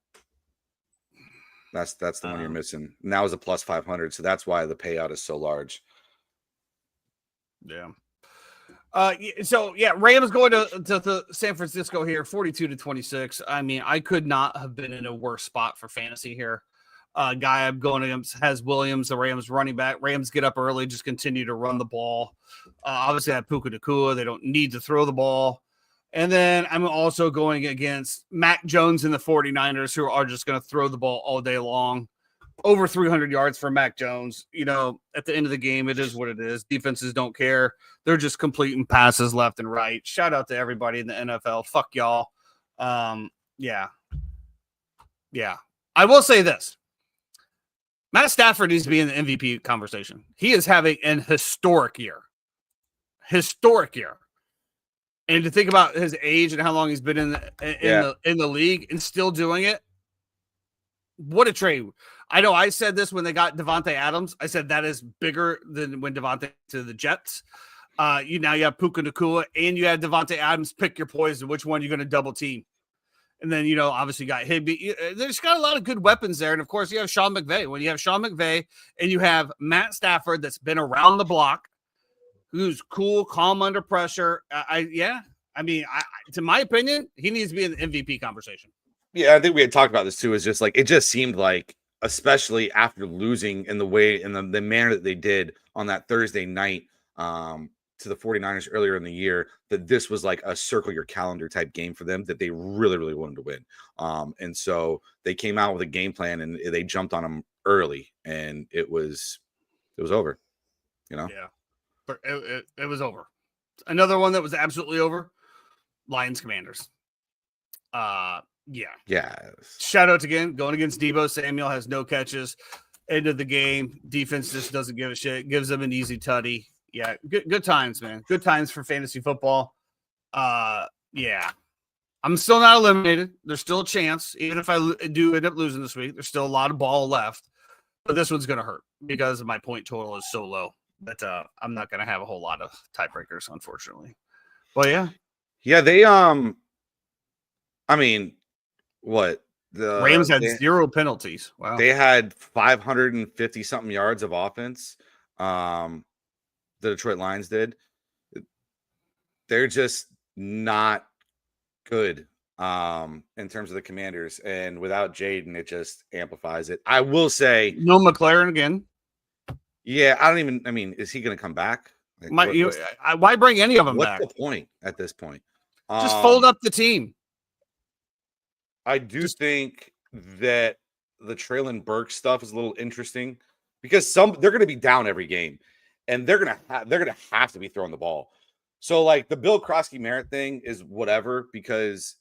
That's the one you're missing. And that was a plus 500, so that's why the payout is so large. Yeah. So Rams going to San Francisco here, 42-26. I mean, I could not have been in a worse spot for fantasy here. Guy I'm going against has Williams, the Rams running back. Rams get up early, just continue to run the ball. Obviously, I have Puka Nacua. They don't need to throw the ball. And then I'm also going against Mac Jones and the 49ers, who are just going to throw the ball all day long. Over 300 yards for Mac Jones. You know, at the end of the game, it is what it is. Defenses don't care. They're just completing passes left and right. Shout out to everybody in the NFL. Fuck y'all. Yeah. I will say this. Matt Stafford needs to be in the MVP conversation. He is having an historic year. And to think about his age and how long he's been in the league and still doing it, what a trade. I know I said this when they got Devontae Adams. I said that is bigger than when Devontae to the Jets. You have Puka Nacua and you had Devontae Adams. Pick your poison. Which one you're going to double team? And then, obviously got Higbee. There's got a lot of good weapons there. And, of course, you have Sean McVay. When you have Sean McVay and you have Matt Stafford that's been around the block, who's cool, calm under pressure. To my opinion, he needs to be in the MVP conversation. Yeah, I think we had talked about this too. Is just like it just seemed like, especially after losing in the way in the manner that they did on that Thursday night to the 49ers earlier in the year, that this was like a circle your calendar type game for them that they really, really wanted to win. And so they came out with a game plan and they jumped on them early, and it was over. Yeah, but it was over. Another one that was absolutely over. Lions Commanders. Yeah. Shout out again. Going against Deebo Samuel, has no catches. End of the game. Defense just doesn't give a shit. Gives them an easy tutty. Yeah, good times, man. Good times for fantasy football. Yeah. I'm still not eliminated. There's still a chance. Even if I do end up losing this week, there's still a lot of ball left. But this one's going to hurt because my point total is so low that I'm not going to have a whole lot of tiebreakers, unfortunately. But yeah, they I mean, what the Rams had 0 penalties. Wow, they had 550 something yards of offense. The Detroit Lions did. They're just not good in terms of the Commanders, and without Jaden, it just amplifies it. I will say, no McLaren again. Yeah, I mean, is he going to come back? Like, why bring any of them back? What's the point at this point? Just fold up the team. I do think that the Treylon Burks stuff is a little interesting because they're going to be down every game, and they're going to have to be throwing the ball. So like the Bill Krosky-Merritt thing is whatever, because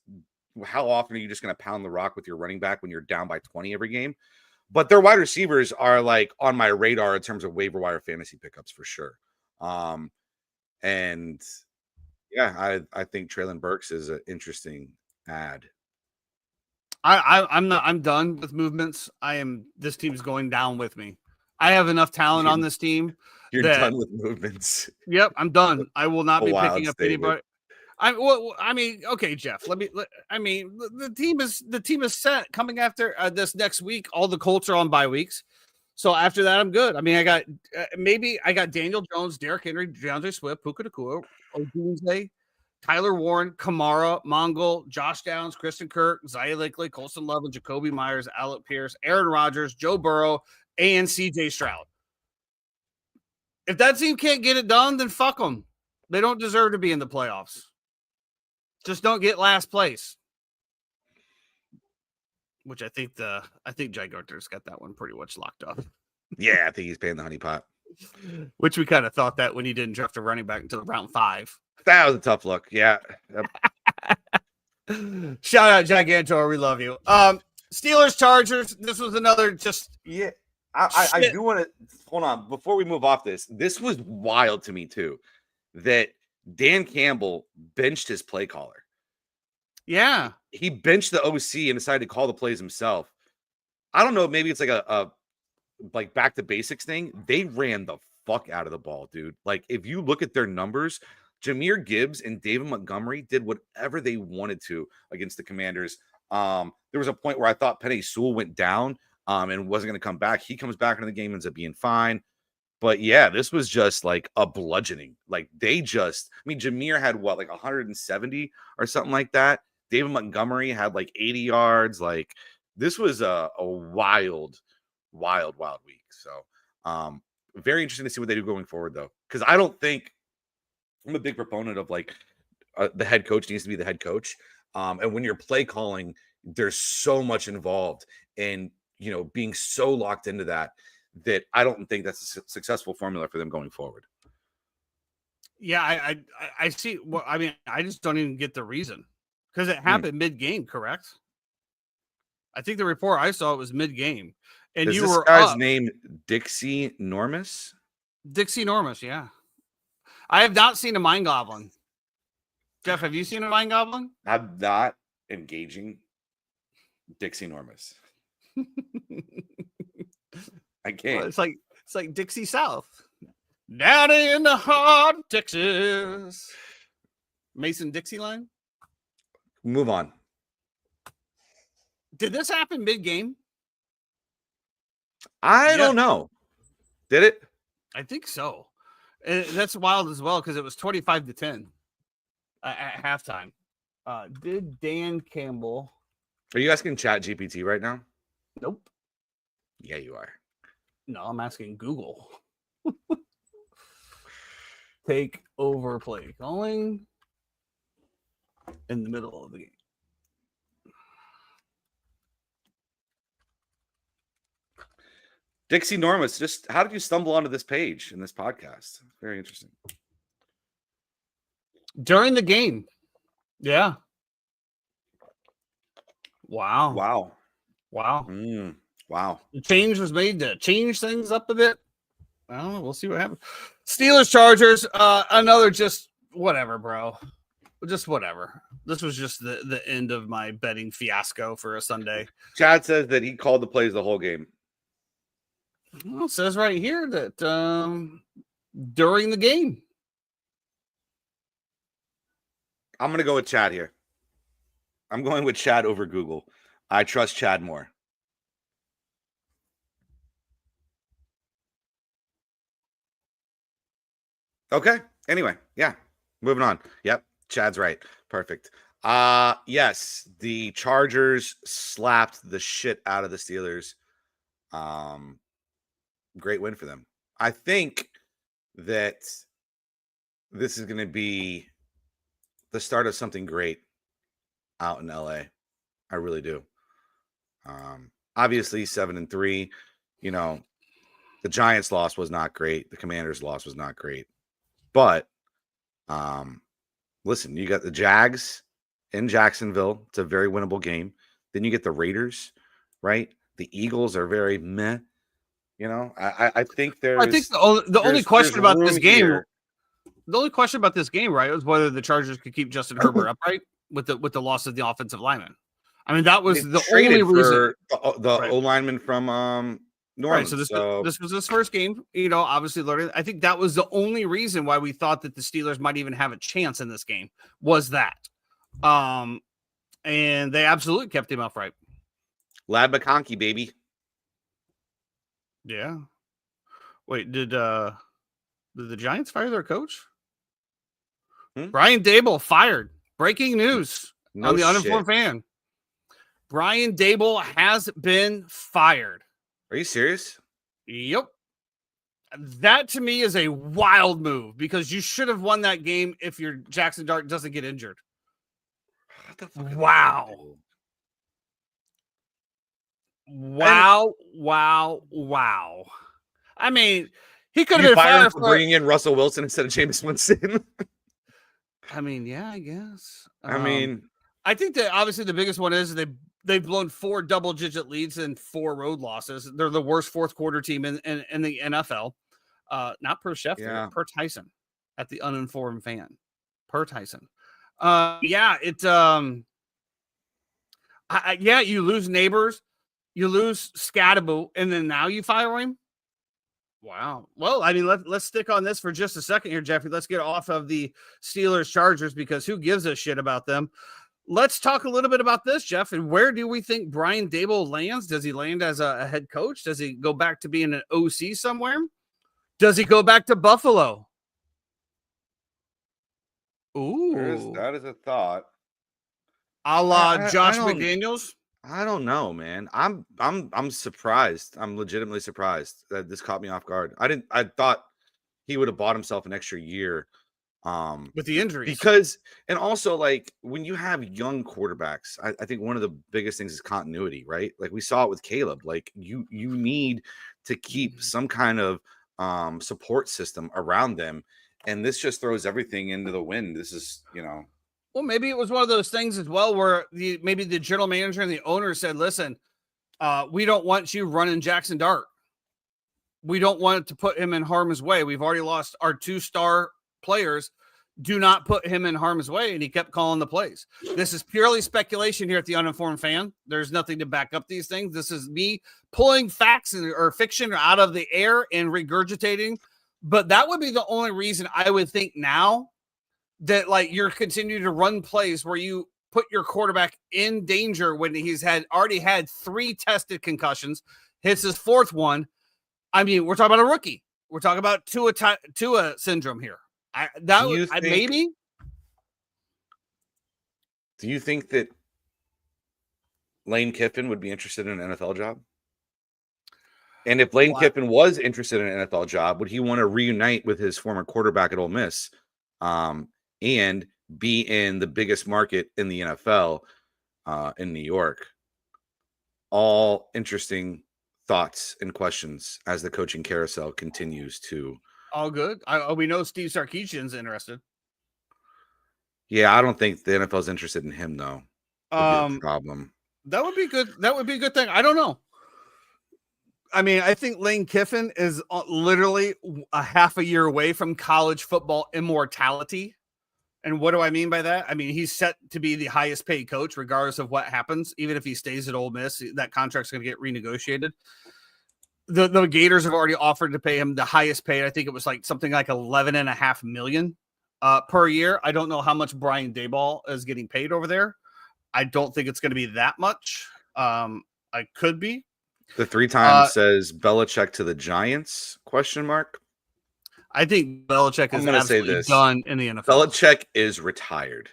how often are you just going to pound the rock with your running back when you're down by 20 every game? But their wide receivers are like on my radar in terms of waiver wire fantasy pickups for sure. And yeah, I think Treylon Burks is an interesting ad. I'm done with movements. This team's going down with me. I have enough talent on this team. You're done with movements. Yep, I'm done. I will not be picking up statement. anybody. I mean, okay, Jeff. The team is set coming after this next week. All the Colts are on bye weeks, so after that, I'm good. I mean, I got Daniel Jones, Derrick Henry, DeAndre Swift, Puka Nacua, Odunze, Tyler Warren, Kamara, Mongol, Josh Downs, Kristen Kirk, Zaya Lakely, Colson Love, and Jacoby Myers, Alec Pierce, Aaron Rodgers, Joe Burrow, and CJ Stroud. If that team can't get it done, then fuck them. They don't deserve to be in the playoffs. Just don't get last place. Which I think Jay Garter's got that one pretty much locked up. Yeah, I think he's paying the honey pot. Which we kind of thought that when he didn't draft a running back until round 5. That was a tough look. Yeah. Yep. Shout out Gigantor. We love you. Steelers, Chargers. This was another just. Yeah. I do want to hold on before we move off this. This was wild to me too, that Dan Campbell benched his play caller. Yeah. He benched the OC and decided to call the plays himself. I don't know. Maybe it's like a like back to basics thing. They ran the fuck out of the ball, dude. Like if you look at their numbers, Jahmyr Gibbs and David Montgomery did whatever they wanted to against the Commanders. There was a point where I thought Penei Sewell went down and wasn't going to come back. He comes back into the game, ends up being fine. But yeah, this was just like a bludgeoning. Like Jahmyr had what, like 170 or something like that. David Montgomery had like 80 yards. Like this was a wild week. So very interesting to see what they do going forward though. Because I don't think I'm a big proponent of like the head coach needs to be the head coach. And when you're play calling, there's so much involved in, being so locked into that I don't think that's a successful formula for them going forward. Yeah, I see. Well, I mean, I just don't even get the reason because it happened mid-game, correct? I think the report I saw it was mid-game, and Is this were guy's up. name Dixie Normus? Dixie Normus, yeah. I have not seen a Mind Goblin. Jeff, have you seen a Mind Goblin? I'm not engaging Dixie Normus. I can't. Well, it's like Dixie South. Down in the heart of Texas. Mason Dixie line? Move on. Did this happen mid-game? I don't know. Did it? I think so. And that's wild as well because it was 25-10 at halftime. Did Dan Campbell? Are you asking Chat GPT right now? Nope. Yeah, you are. No, I'm asking Google. Take over play calling in the middle of the game. Dixie Normus, just how did you stumble onto this page in this podcast? Very interesting. During the game. Yeah. Wow. Wow. The change was made to change things up a bit. I don't know. We'll see what happens. Steelers, Chargers, another just whatever, bro. Just whatever. This was just the end of my betting fiasco for a Sunday. Chad says that he called the plays the whole game. Well, it says right here that during the game. I'm going to go with Chad here. I'm going with Chad over Google. I trust Chad more. Okay. Anyway, yeah. Moving on. Yep. Chad's right. Perfect. Yes, the Chargers slapped the shit out of the Steelers. Great win for them. I think that this is going to be the start of something great out in LA. I really do. Obviously 7-3, the Giants loss was not great. The Commanders loss was not great. But listen, you got the Jags in Jacksonville. It's a very winnable game. Then you get the Raiders, right? The Eagles are very meh. I think there's. I think the only question about this game. Here. The only question about this game, right, was whether the Chargers could keep Justin Herbert upright with the loss of the offensive lineman. I mean, that was the only reason. The O lineman from New Right. So Orleans. this was his first game, obviously learning. I think that was the only reason why we thought that the Steelers might even have a chance in this game was that. And they absolutely kept him upright. Lad McConkey, baby. Yeah. Wait, did the Giants fire their coach? Brian Daboll fired. Breaking news on the Uninformed Fan. Brian Daboll has been fired. Are you serious? Yep. That to me is a wild move because you should have won that game if your Jackson Dart doesn't get injured. What the fuck? Wow. Wow. I mean, he could have been fired for bringing in Russell Wilson instead of Jameis Winston. I mean, yeah, I guess. I think that obviously the biggest one is they've blown 4 double-digit leads and 4 road losses. They're the worst fourth quarter team in the NFL. Not per Schefter, per Tyson at the Uninformed Fan. Per Tyson. You lose Neighbors, you lose Scadaboo, and then now you fire him. Wow. Well, I mean, let's stick on this for just a second here, Jeffrey. Let's get off of the Steelers Chargers because who gives a shit about them? Let's talk a little bit about this, Jeff. And where do we think Brian Daboll lands? Does he land as a head coach? Does he go back to being an OC somewhere? Does he go back to Buffalo? Ooh, that is a thought. A la Josh McDaniels. I don't know, man. I'm surprised. I'm legitimately surprised that this caught me off guard. I thought he would have bought himself an extra year. With the injuries. Because, and also like when you have young quarterbacks, I think one of the biggest things is continuity, right? Like we saw it with Caleb. Like you need to keep some kind of support system around them. And this just throws everything into the wind. This is, Well, maybe it was one of those things as well where maybe the general manager and the owner said, listen, we don't want you running Jackson Dart. We don't want to put him in harm's way. We've already lost our 2-star players. Do not put him in harm's way. And he kept calling the plays. This is purely speculation here at the Uninformed Fan. There's nothing to back up these things. This is me pulling facts or fiction out of the air and regurgitating. But that would be the only reason I would think now that like you're continuing to run plays where you put your quarterback in danger when he's already had 3 tested concussions, hits his 4th one. I mean, we're talking about a rookie. We're talking about Tua syndrome here. Maybe. Do you think that Lane Kiffin would be interested in an NFL job? And if Lane Kiffin was interested in an NFL job, would he want to reunite with his former quarterback at Ole Miss and be in the biggest market in the NFL in New York? All interesting thoughts and questions as the coaching carousel continues to. All good. We know Steve Sarkisian's interested. Yeah, I don't think the NFL is interested in him, though. Problem. That would be good. That would be a good thing. I don't know. I mean, I think Lane Kiffin is literally a half a year away from college football immortality. And what do I mean by that? I mean, he's set to be the highest paid coach, regardless of what happens. Even if he stays at Ole Miss, that contract's going to get renegotiated. The Gators have already offered to pay him the highest paid. I think it was like something like $11.5 million per year. I don't know how much Brian Daboll is getting paid over there. I don't think it's going to be that much. I could be. The 3 times says Belichick to the Giants? ? I think Belichick is absolutely done in the NFL. Belichick is retired.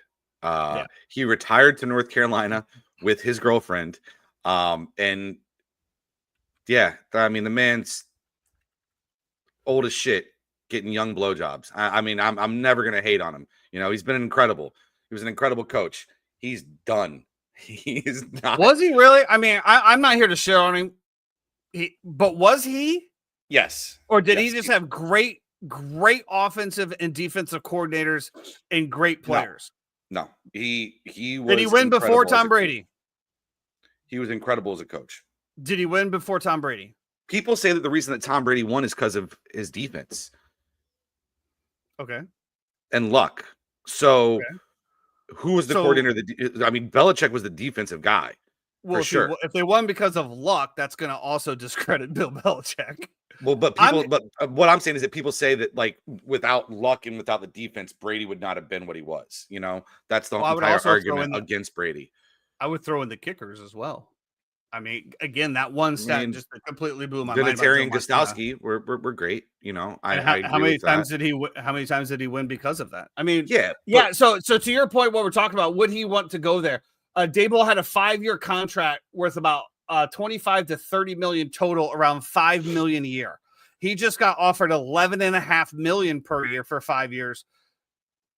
He retired to North Carolina with his girlfriend. And yeah, I mean, the man's old as shit getting young blowjobs. I mean, I'm never going to hate on him. He's been incredible. He was an incredible coach. He's done. He is not. Was he really? I mean, I'm not here to shit on him. But was he? Yes. Or did he just have great offensive and defensive coordinators and great players? No. He was. Did he win before Tom Brady? He was incredible as a coach. Did he win before Tom Brady? People say that the reason that Tom Brady won is because of his defense. Okay. And luck. So who was the coordinator? I mean, Belichick was the defensive guy. Well, sure. if they won because of luck, that's going to also discredit Bill Belichick. Well, but what I'm saying is that people say that like without luck and without the defense, Brady would not have been what he was. That's the Well, I would entire also argument against Brady. I would throw in the kickers as well. I mean, again, that one stat just completely blew my mind. Vinatieri and Gostkowski were great. I how many times did he? How many times did he win because of that? I mean, yeah. So to your point, what we're talking about, would he want to go there? Daboll had a 5-year contract worth about 25 to 30 million total, around 5 million a year. He just got offered 11.5 million per year for 5 years,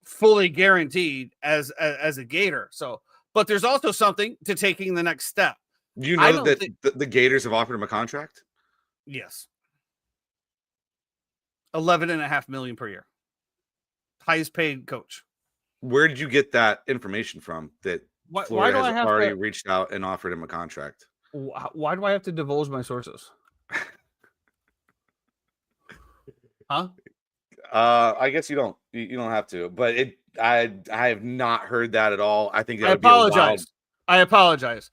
fully guaranteed as a Gator. So, but there's also something to taking the next step. You know that the Gators have offered him a contract? Yes. 11.5 million per year. Highest paid coach. Where did you get that information from that Florida has already reached out and offered him a contract? Why do I have to divulge my sources? Huh? I guess you don't have to, but I have not heard that at all. I think that I apologize.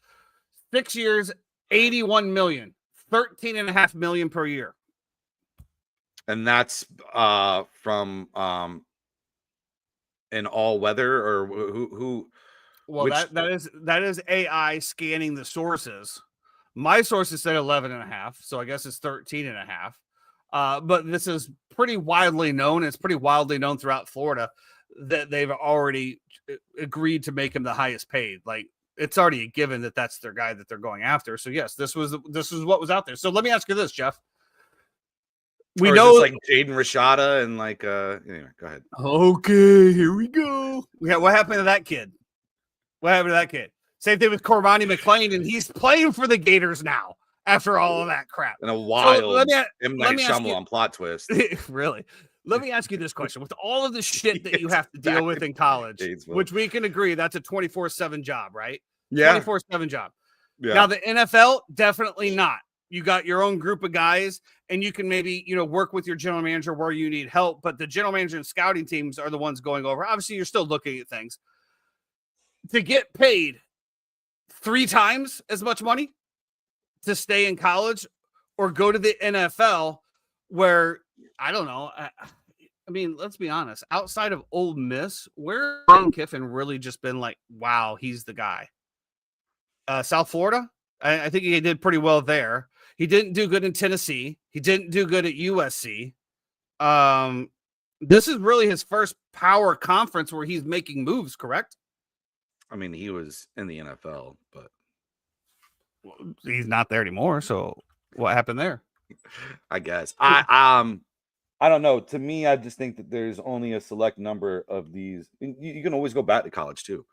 6 years, 81 million, 13.5 million per year. And that's from an all weather or who? Well, that is AI scanning the sources. My sources said 11.5, so I guess it's 13.5. But this is pretty widely known. It's pretty widely known throughout Florida that they've already agreed to make him the highest paid. Like, it's already a given that that's their guy that they're going after. So yes, this was what was out there. So let me ask you this, Jeff. We know like Jaden Rashada and like anyway, go ahead. Okay, here we go. What happened to that kid? Same thing with Cormani McClain, and he's playing for the Gators now after all of that crap. And a wild M. Night Shyamalan plot twist. Really? Let me ask you this question. With all of the shit that you have to deal with in college, which we can agree that's a 24/7 job, right? Yeah. 24/7 job. Yeah. Now, the NFL, definitely not. You got your own group of guys, and you can maybe, work with your general manager where you need help, but the general manager and scouting teams are the ones going over. Obviously, you're still looking at things. To get paid 3 times as much money to stay in college or go to the NFL where, I don't know. I mean, let's be honest. Outside of Ole Miss, where Lane Kiffin really just been like, wow, he's the guy. South Florida, I think he did pretty well there. He didn't do good in Tennessee. He didn't do good at USC. This is really his first power conference where he's making moves, correct? I mean, he was in the NFL, but he's not there anymore. So what happened there? I guess. I don't know. To me, I just think that there's only a select number of these. You can always go back to college too.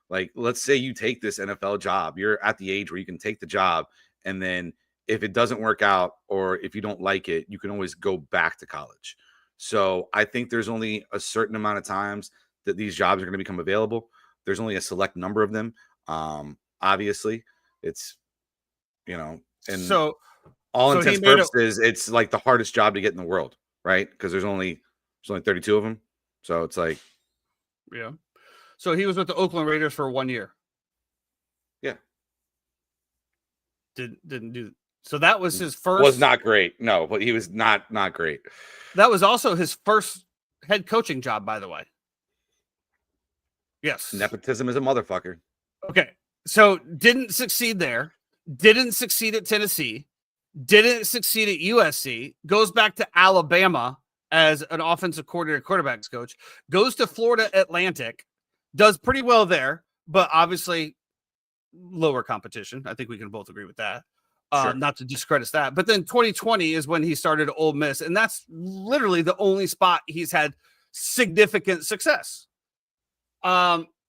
Like, let's say you take this NFL job. You're at the age where you can take the job, and then if it doesn't work out or if you don't like it, you can always go back to college. So I think there's only a certain amount of times that these jobs are going to become available. There's only a select number of them. Obviously, it's, and so all intents and purposes, it's like the hardest job to get in the world, right? Because there's only 32 of them. So it's like, yeah. So he was with the Oakland Raiders for 1 year. Yeah. Didn't do. So that was his first. Was not great. No, but he was not great. That was also his first head coaching job, by the way. Yes. Nepotism is a motherfucker. Okay. So didn't succeed there. Didn't succeed at Tennessee. Didn't succeed at USC. Goes back to Alabama as an offensive coordinator, quarterbacks coach. Goes to Florida Atlantic. Does pretty well there, but obviously lower competition. I think we can both agree with that. Sure. Not to discredit that. But then 2020 is when he started Ole Miss, and that's literally the only spot he's had significant success.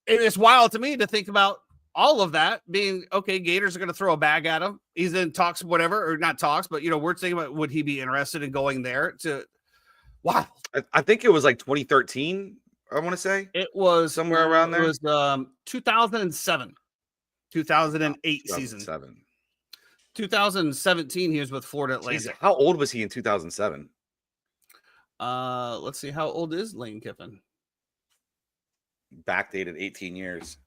It's wild to me to think about all of that being, okay, Gators are going to throw a bag at him. He's in talks, whatever, or not talks, but, we're thinking about, would he be interested in going there to, wow. I think it was like 2013, I want to say. It was somewhere around there. It was 2007, 2008 season. 2017, he was with Florida Atlantic. Jeez, how old was he in 2007? Let's see. How old is Lane Kiffin? Backdated 18 years.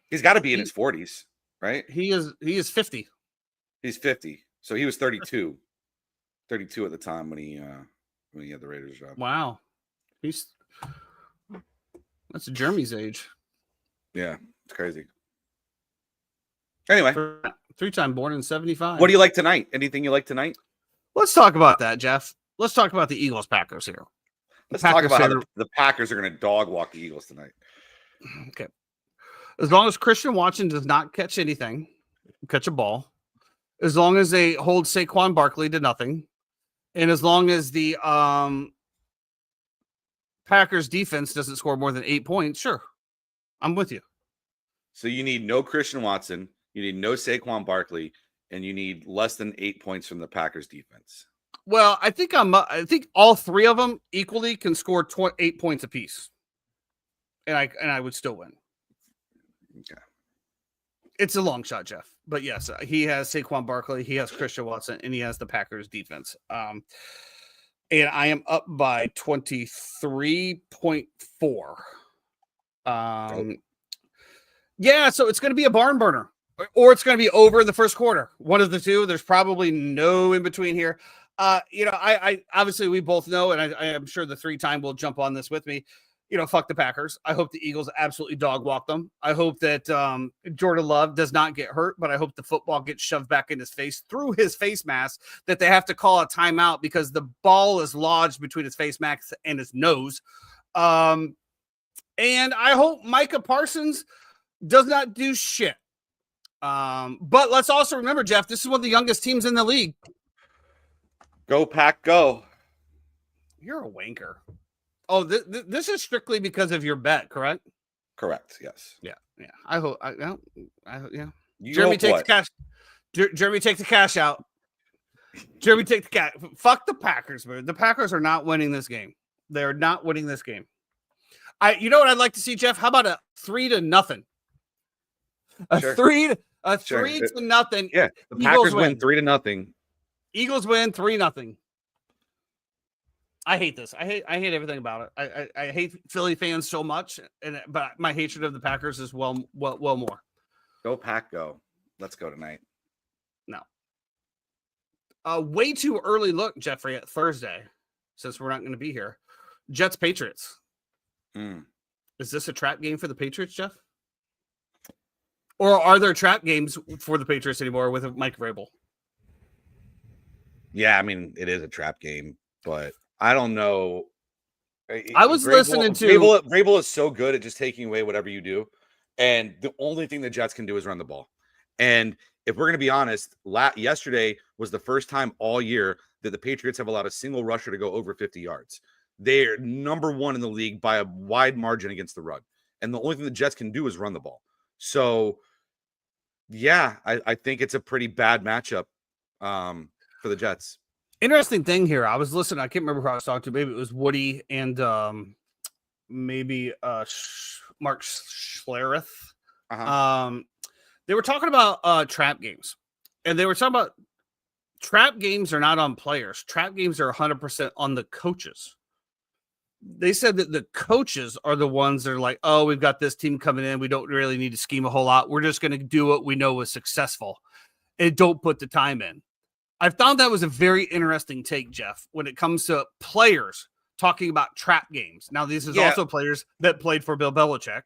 He's got to be in his 40s. right? He is 50. He's 50. So he was 32. 32 at the time when he had the Raiders job. Wow. That's Jeremy's age. Yeah, it's crazy. Anyway, three-time born in 75. What do you like tonight? Anything you like tonight? Let's talk about that, Jeff. Let's talk about the Eagles Packers here. Let's talk about how the Packers are going to dog walk the Eagles tonight. Okay. As long as Christian Watson does not catch a ball, as long as they hold Saquon Barkley to nothing, and as long as the Packers defense doesn't score more than 8 points, sure, I'm with you. So you need no Christian Watson, you need no Saquon Barkley, and you need less than 8 points from the Packers defense. Well, I think all three of them equally can score 8 points apiece, and I would still win. Okay. It's a long shot, Jeff, but yes, he has Saquon Barkley, he has Christian Watson, and he has the Packers defense. And I am up by 23.4. Yeah, so it's going to be a barn burner, or it's going to be over in the first quarter. One of the two. There's probably no in between here. I obviously we both know, and I am sure the 3-time will jump on this with me. Fuck the Packers. I hope the Eagles absolutely dog walk them. I hope that Jordan Love does not get hurt, but I hope the football gets shoved back in his face through his face mask, that they have to call a timeout because the ball is lodged between his face mask and his nose. And I hope Micah Parsons does not do shit. But let's also remember, Jeff, this is one of the youngest teams in the league. Go Pack, go. You're a wanker. Oh, this is strictly because of your bet, correct? Correct. Yes. Yeah. I hope. Yeah. Jeremy takes the cash. Jeremy takes the cash out. Jeremy take the cash. Fuck the Packers, man. The Packers are not winning this game. They're not winning this game. You know what I'd like to see, Jeff? How about a 3-0? Sure. 3-0. Yeah. The Packers win 3-0. Eagles win 3-0. I hate this. I hate everything about it. I hate Philly fans so much, but my hatred of the Packers is well more. Go Pack, go. Let's go tonight. No. Way too early look, Jeffrey, at Thursday, since we're not going to be here. Jets Patriots. Is this a trap game for the Patriots, Jeff? Or are there trap games for the Patriots anymore with Mike Vrabel? Yeah, I mean, it is a trap game, but I don't know. I was listening to Vrabel is so good at just taking away whatever you do, and the only thing the Jets can do is run the ball. And if we're going to be honest, yesterday was the first time all year that the Patriots have allowed a single rusher to go over 50 yards. They're number one in the league by a wide margin against the run, and the only thing the Jets can do is run the ball. So, yeah, I think it's a pretty bad matchup for the Jets. Interesting thing here. I was listening. I can't remember who I was talking to. Maybe it was Woody and maybe Mark Schlereth. They were talking about trap games, and they were talking about trap games are not on players. Trap games are 100% on the coaches. They said that the coaches are the ones that are like, oh, we've got this team coming in. We don't really need to scheme a whole lot. We're just going to do what we know was successful and don't put the time in. I found that was a very interesting take, Jeff, when it comes to players talking about trap games. Now, this is also players that played for Bill Belichick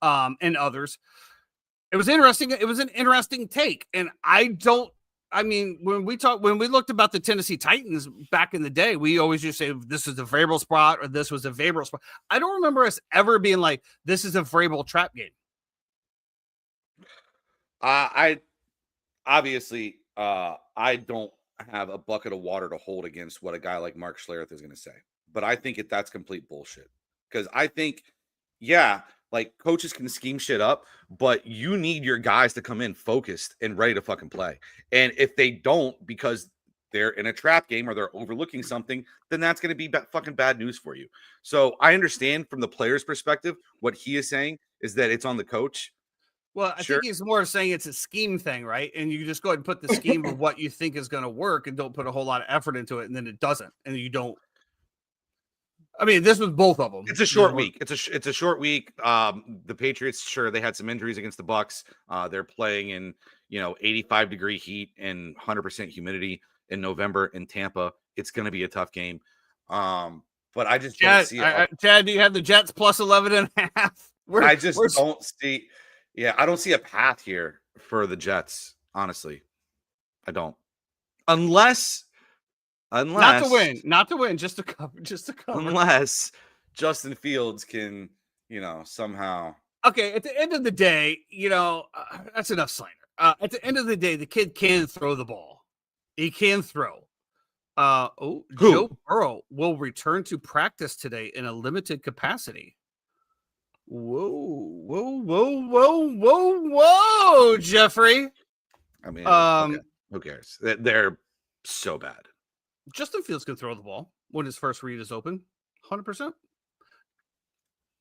and others. It was interesting. It was an interesting take. And when we looked about the Tennessee Titans back in the day, we always just say this is a Vrabel spot or this was a Vrabel spot. I don't remember us ever being like, this is a Vrabel trap game. I don't have a bucket of water to hold against what a guy like Mark Schlereth is going to say, but I think that's complete bullshit. Because I think, like coaches can scheme shit up, but you need your guys to come in focused and ready to fucking play. And if they don't, because they're in a trap game or they're overlooking something, then that's going to be fucking bad news for you. So I understand from the player's perspective, what he is saying is that it's on the coach. Well, I think he's more saying it's a scheme thing, right? And you just go ahead and put the scheme of what you think is going to work and don't put a whole lot of effort into it, and then it doesn't, and you don't. I mean, this was both of them. It's a short week. It's a short week. The Patriots, sure, they had some injuries against the Bucks. They're playing in 85-degree heat and 100% humidity in November in Tampa. It's going to be a tough game. But I just don't see it. Chad, do you have the Jets plus 11.5? I just don't see. Yeah, I don't see a path here for the Jets. Honestly, I don't. Unless not to win, just to cover. Unless Justin Fields can, somehow. Okay, at the end of the day, that's enough slander. At the end of the day, the kid can throw the ball. He can throw. Joe Burrow will return to practice today in a limited capacity. Whoa, Jeffrey. I mean, who cares? They're so bad. Justin Fields can throw the ball when his first read is open. 100%.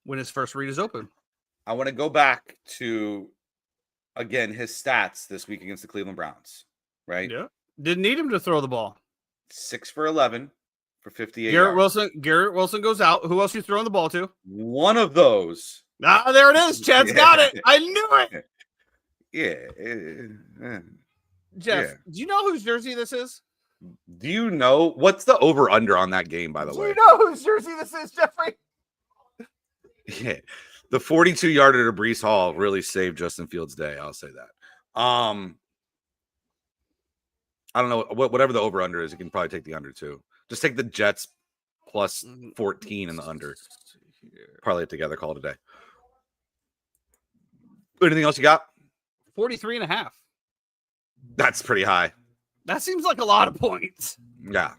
When his first read is open. I want to go back to, again, his stats this week against the Cleveland Browns, right? Yeah. Didn't need him to throw the ball. 6 for 11 for 58 Garrett Wilson goes out. Who else are you throwing the ball to? One of those. There it is. Chad's got it. I knew it. Yeah. Jeff, do you know whose jersey this is? Do you know what's the over-under on that game, by the way? Do you know whose jersey this is, Jeffrey? Yeah. The 42-yarder to Breece Hall really saved Justin Fields' day. I'll say that. I don't know. Whatever the over-under is, you can probably take the under, too. Just take the Jets plus 14 in the under. Parlay it together. Call it a day. Anything else you got? 43.5. That's pretty high. That seems like a lot of points. Yeah.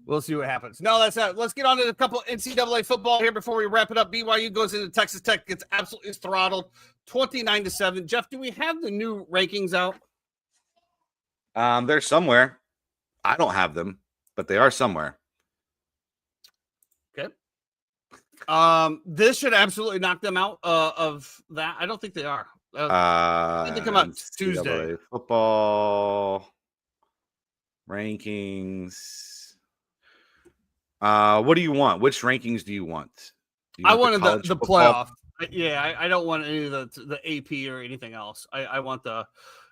We'll see what happens. No, that's not. Let's get on to a couple NCAA football here before we wrap it up. BYU goes into Texas Tech, gets absolutely throttled, 29-7. Jeff, do we have the new rankings out? They're somewhere. I don't have them, but they are somewhere. Okay. This should absolutely knock them out of that. I don't think they are. I think they come out Tuesday. Football rankings. What do you want? Which rankings do you want? I wanted the playoff. Yeah, I don't want any of the AP or anything else. I want the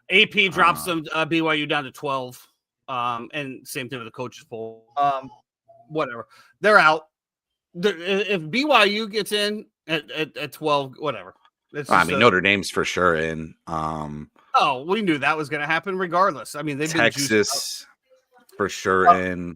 AP drops them BYU down to 12. And same thing with the coaches poll. Whatever. They're out. If BYU gets in at 12, whatever. Notre Dame's for sure in. We knew that was going to happen regardless. I mean, they've Texas for sure in.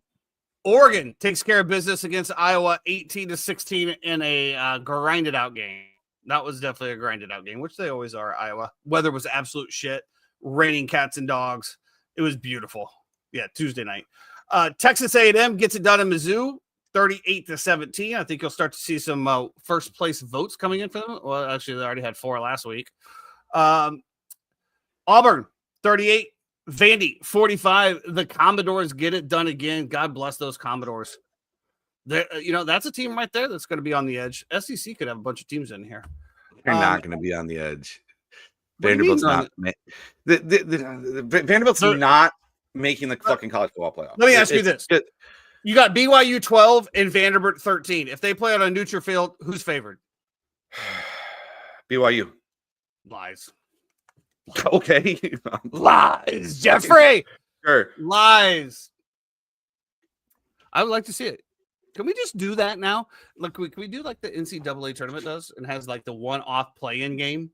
Oregon takes care of business against Iowa 18-16 in a grinded out game. That was definitely a grinded out game, which they always are. Iowa weather was absolute shit. Raining cats and dogs. It was beautiful. Yeah, Tuesday night. Texas A&M gets it done in Mizzou, 38-17. I think you'll start to see some first place votes coming in for them. Well, actually, they already had 4 last week. Auburn, 38. Vandy, 45. The Commodores get it done again. God bless those Commodores. That's a team right there that's going to be on the edge. SEC could have a bunch of teams in here. They're not going to be on the edge. Vanderbilt's not. Vanderbilt's not making the fucking college football playoff. Let me ask you this. You got BYU 12 and Vanderbilt 13. If they play on a neutral field, who's favored? BYU. Lies. Okay. Lies, Jeffrey. Sure. Lies. I would like to see it. Can we just do that now? Look, can we do like the NCAA tournament does and has like the one-off play-in game?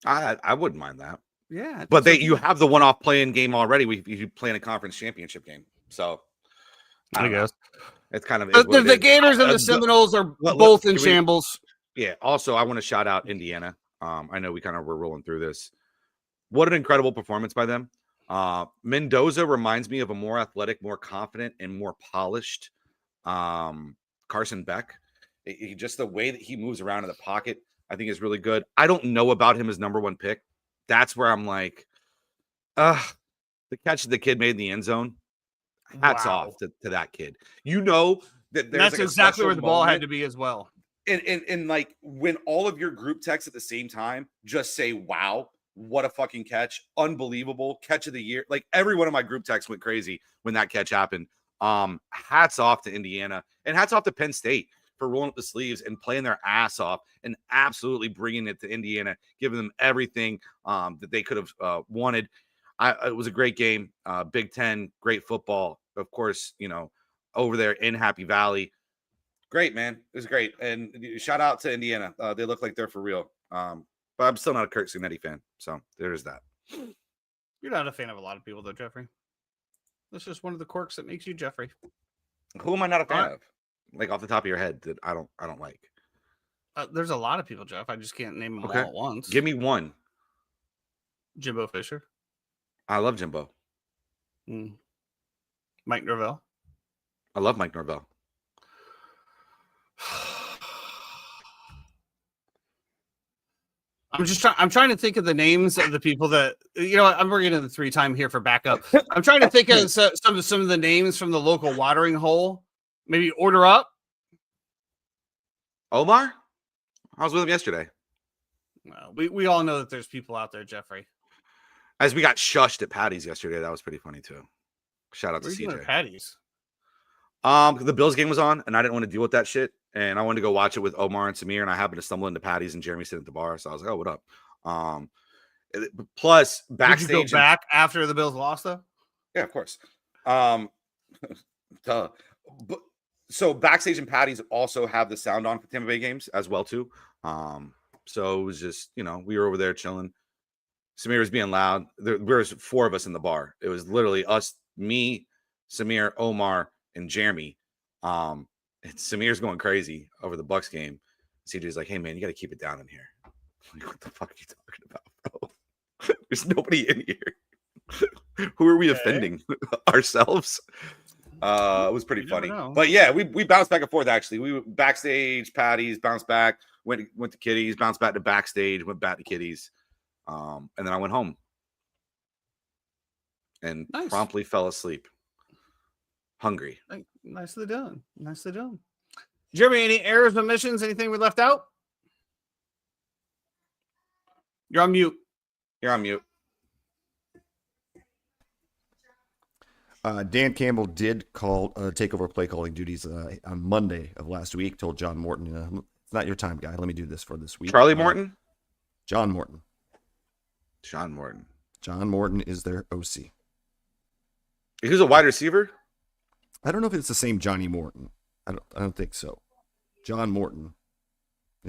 I wouldn't mind that. Yeah. But you have the one-off play-in game already. You play in a conference championship game. So I guess. It's kind of the Gators and the Seminoles are both in shambles. Yeah. Also, I want to shout out Indiana. I know we kind of were rolling through this. What an incredible performance by them. Mendoza reminds me of a more athletic, more confident, and more polished Carson Beck. Just the way that he moves around in the pocket, I think is really good. I don't know about him as number 1 pick. That's where I'm like, the catch that the kid made in the end zone. Hats off to that kid. That's exactly where the ball had to be as well. And like when all of your group texts at the same time just say, wow, what a fucking catch. Unbelievable catch of the year. Like every one of my group texts went crazy when that catch happened. Hats off to Indiana and hats off to Penn State for rolling up the sleeves and playing their ass off and absolutely bringing it to Indiana, giving them everything that they could have wanted. It was a great game. Big Ten, great football. Of course, over there in Happy Valley. Great, man. It was great. And shout out to Indiana. They look like they're for real. But I'm still not a Kurt Signetti fan. So there's that. You're not a fan of a lot of people, though, Jeffrey. That's just one of the quirks that makes you Jeffrey. Who am I not a fan of? Like off the top of your head that I don't like. There's a lot of people, Jeff. I just can't name them all at once. Give me one. Jimbo Fisher. I love Jimbo. Mike Norvell. I love Mike Norvell. I'm trying to think of the names of the people that I'm bringing in the 3-time here for backup. I'm trying to think of some of the names from the local watering hole. Maybe order up. Omar? I was with him yesterday. Well, we all know that there's people out there, Jeffrey. As we got shushed at Patty's yesterday, that was pretty funny too. Shout out to CJ. Patty's. The Bills game was on, and I didn't want to deal with that shit. And I wanted to go watch it with Omar and Samir, and I happened to stumble into Patty's and Jeremy sitting at the bar. So I was like, "Oh, what up?" Plus backstage. Did you go back after the Bills lost, though? Yeah, of course. So backstage and Patty's also have the sound on for Tampa Bay games as well too. So it was just we were over there chilling. Samir was being loud. There was 4 of us in the bar. It was literally us, me, Samir, Omar, and Jeremy. And Samir's going crazy over the Bucks game. CJ's like, "Hey man, you got to keep it down in here." I'm like, what the fuck are you talking about, bro? There's nobody in here. Who are we offending? Ourselves? It was pretty funny. But yeah, we bounced back and forth actually. We were backstage, Patty's, bounced back, went to Kitty's, bounced back to backstage, went back to Kitty's. And then I went home and promptly fell asleep. Hungry. Nicely done. Nicely done. Jeremy, any errors, omissions, anything we left out? You're on mute. Dan Campbell did take over play calling duties on Monday of last week. Told John Morton, "It's not your time, guy. Let me do this for this week." Charlie Morton? John Morton. John Morton. John Morton is their OC. He's a wide receiver? I don't know if it's the same Johnny Morton. I don't think so. John Morton.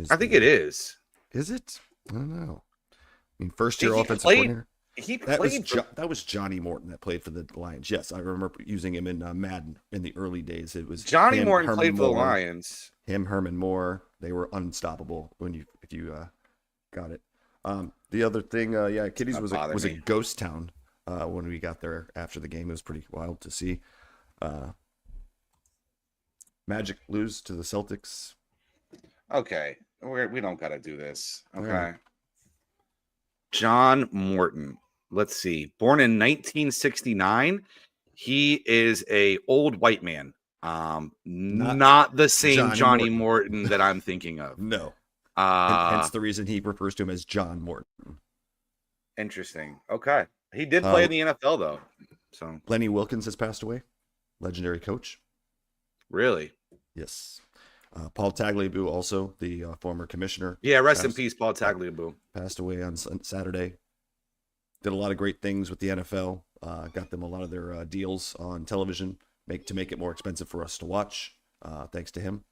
I think it is. Is it? I don't know. I mean, first year offensive coordinator. That was Johnny Morton that played for the Lions. Yes, I remember using him in Madden in the early days. It was Johnny Morton played for the Lions. Herman Moore. They were unstoppable if you got it. The other thing, Kitty's was a ghost town when we got there after the game. It was pretty wild to see. Magic lose to the Celtics. Okay, we don't got to do this. Okay. Yeah. John Morton. Let's see. Born in 1969. He is a old white man. Not the same Johnny Morton that I'm thinking of. No. Hence the reason he refers to him as John Morton. Interesting. Okay. He did play in the NFL though. So Lenny Wilkins has passed away. Legendary coach. Really? Yes. Paul Tagliabue, also the former commissioner. Yeah, rest in peace, Paul Tagliabue. Passed away on Saturday. Did a lot of great things with the NFL. Got them a lot of their deals on television to make it more expensive for us to watch. Thanks to him.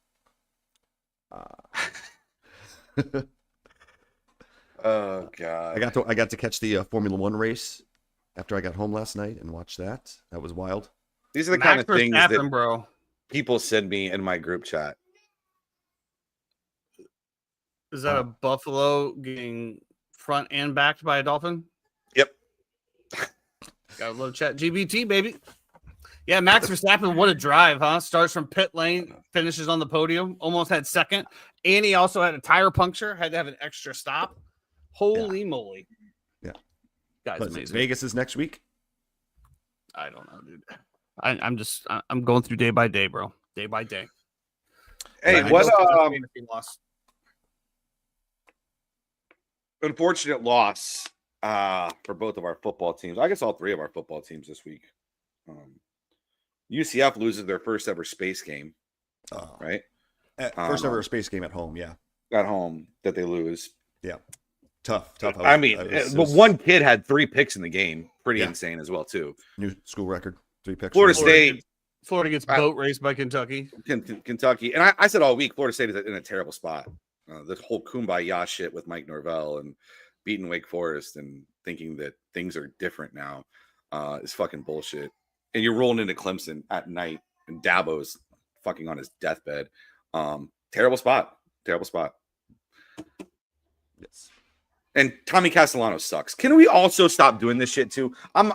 Oh God! I got to catch the Formula One race after I got home last night and watch that. That was wild. These are the kind of things that people send me in my group chat. Is that a buffalo getting front and backed by a dolphin? Yep. Got a little chat GBT, baby. Yeah, Max Verstappen, what a drive, huh? Starts from pit lane, finishes on the podium, almost had second. And he also had a tire puncture, had to have an extra stop. Holy moly. Yeah. Guys, amazing. Vegas is next week? I don't know, dude. I'm going through day by day, bro. Day by day. Hey, unfortunate loss for both of our football teams. I guess all 3 of our football teams this week. UCF loses their first ever space game, right? First ever space game at home, at home that they lose. Yeah, tough. But one kid had 3 picks in the game. Pretty insane as well, too. New school record, 3 picks. Florida gets boat raced by Kentucky. Kentucky, and I said all week, Florida State is in a terrible spot. This whole kumbaya shit with Mike Norvell and beating Wake Forest and thinking that things are different now is fucking bullshit. And you're rolling into Clemson at night, and Dabo's fucking on his deathbed. Terrible spot. Yes. And Tommy Castellano sucks. Can we also stop doing this shit too? I'm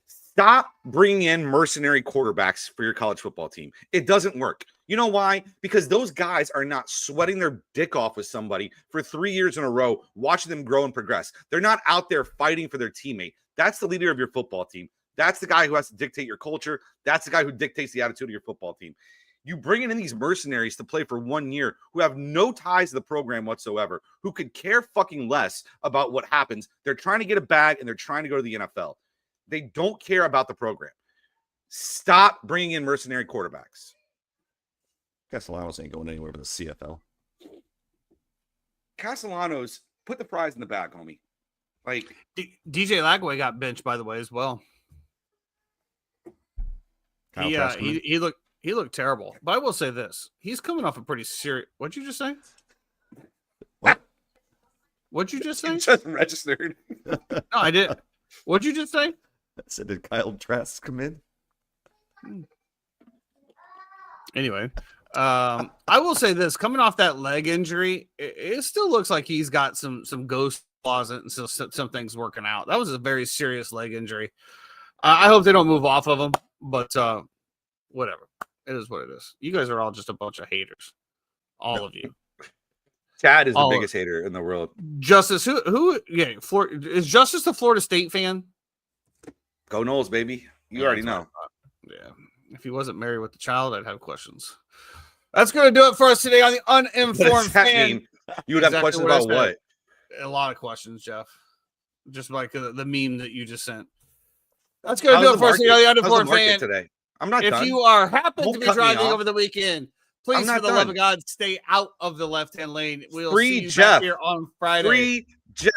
stop bringing in mercenary quarterbacks for your college football team. It doesn't work. You know why? Because those guys are not sweating their dick off with somebody for 3 years in a row, watching them grow and progress. They're not out there fighting for their teammate. That's the leader of your football team. That's the guy who has to dictate your culture. That's the guy who dictates the attitude of your football team. You bring in these mercenaries to play for 1 year who have no ties to the program whatsoever, who could care fucking less about what happens. They're trying to get a bag and they're trying to go to the NFL. They don't care about the program. Stop bringing in mercenary quarterbacks. Castellanos ain't going anywhere with the CFL. Castellanos, put the fries in the bag, homie. Like DJ Lagway got benched, by the way, as well. He looked terrible. But I will say this: he's coming off a pretty serious. What'd you just say? What? What'd you just say? Just registered. No, I didn't. What'd you just say? I said, did Kyle Trask come in? Anyway, I will say this: coming off that leg injury, it still looks like he's got some ghost closet and some things working out. That was a very serious leg injury. I hope they don't move off of him, but whatever. It is what it is. You guys are all just a bunch of haters. All of you. Chad is the biggest hater in the world. Justice, is Justice the Florida State fan? Go Noles, baby. You already know. Yeah. If he wasn't married with the child, I'd have questions. That's going to do it for us today on the Uninformed Fan. You would have questions about what? A lot of questions, Jeff. Just like the meme that you just sent. That's going to do it for us today on the Uninformed Fan today. I'm not if done. you are happen to be driving over the weekend, please, for the love of God, stay out of the left-hand lane. We'll see you back here on Friday. Free Jeff.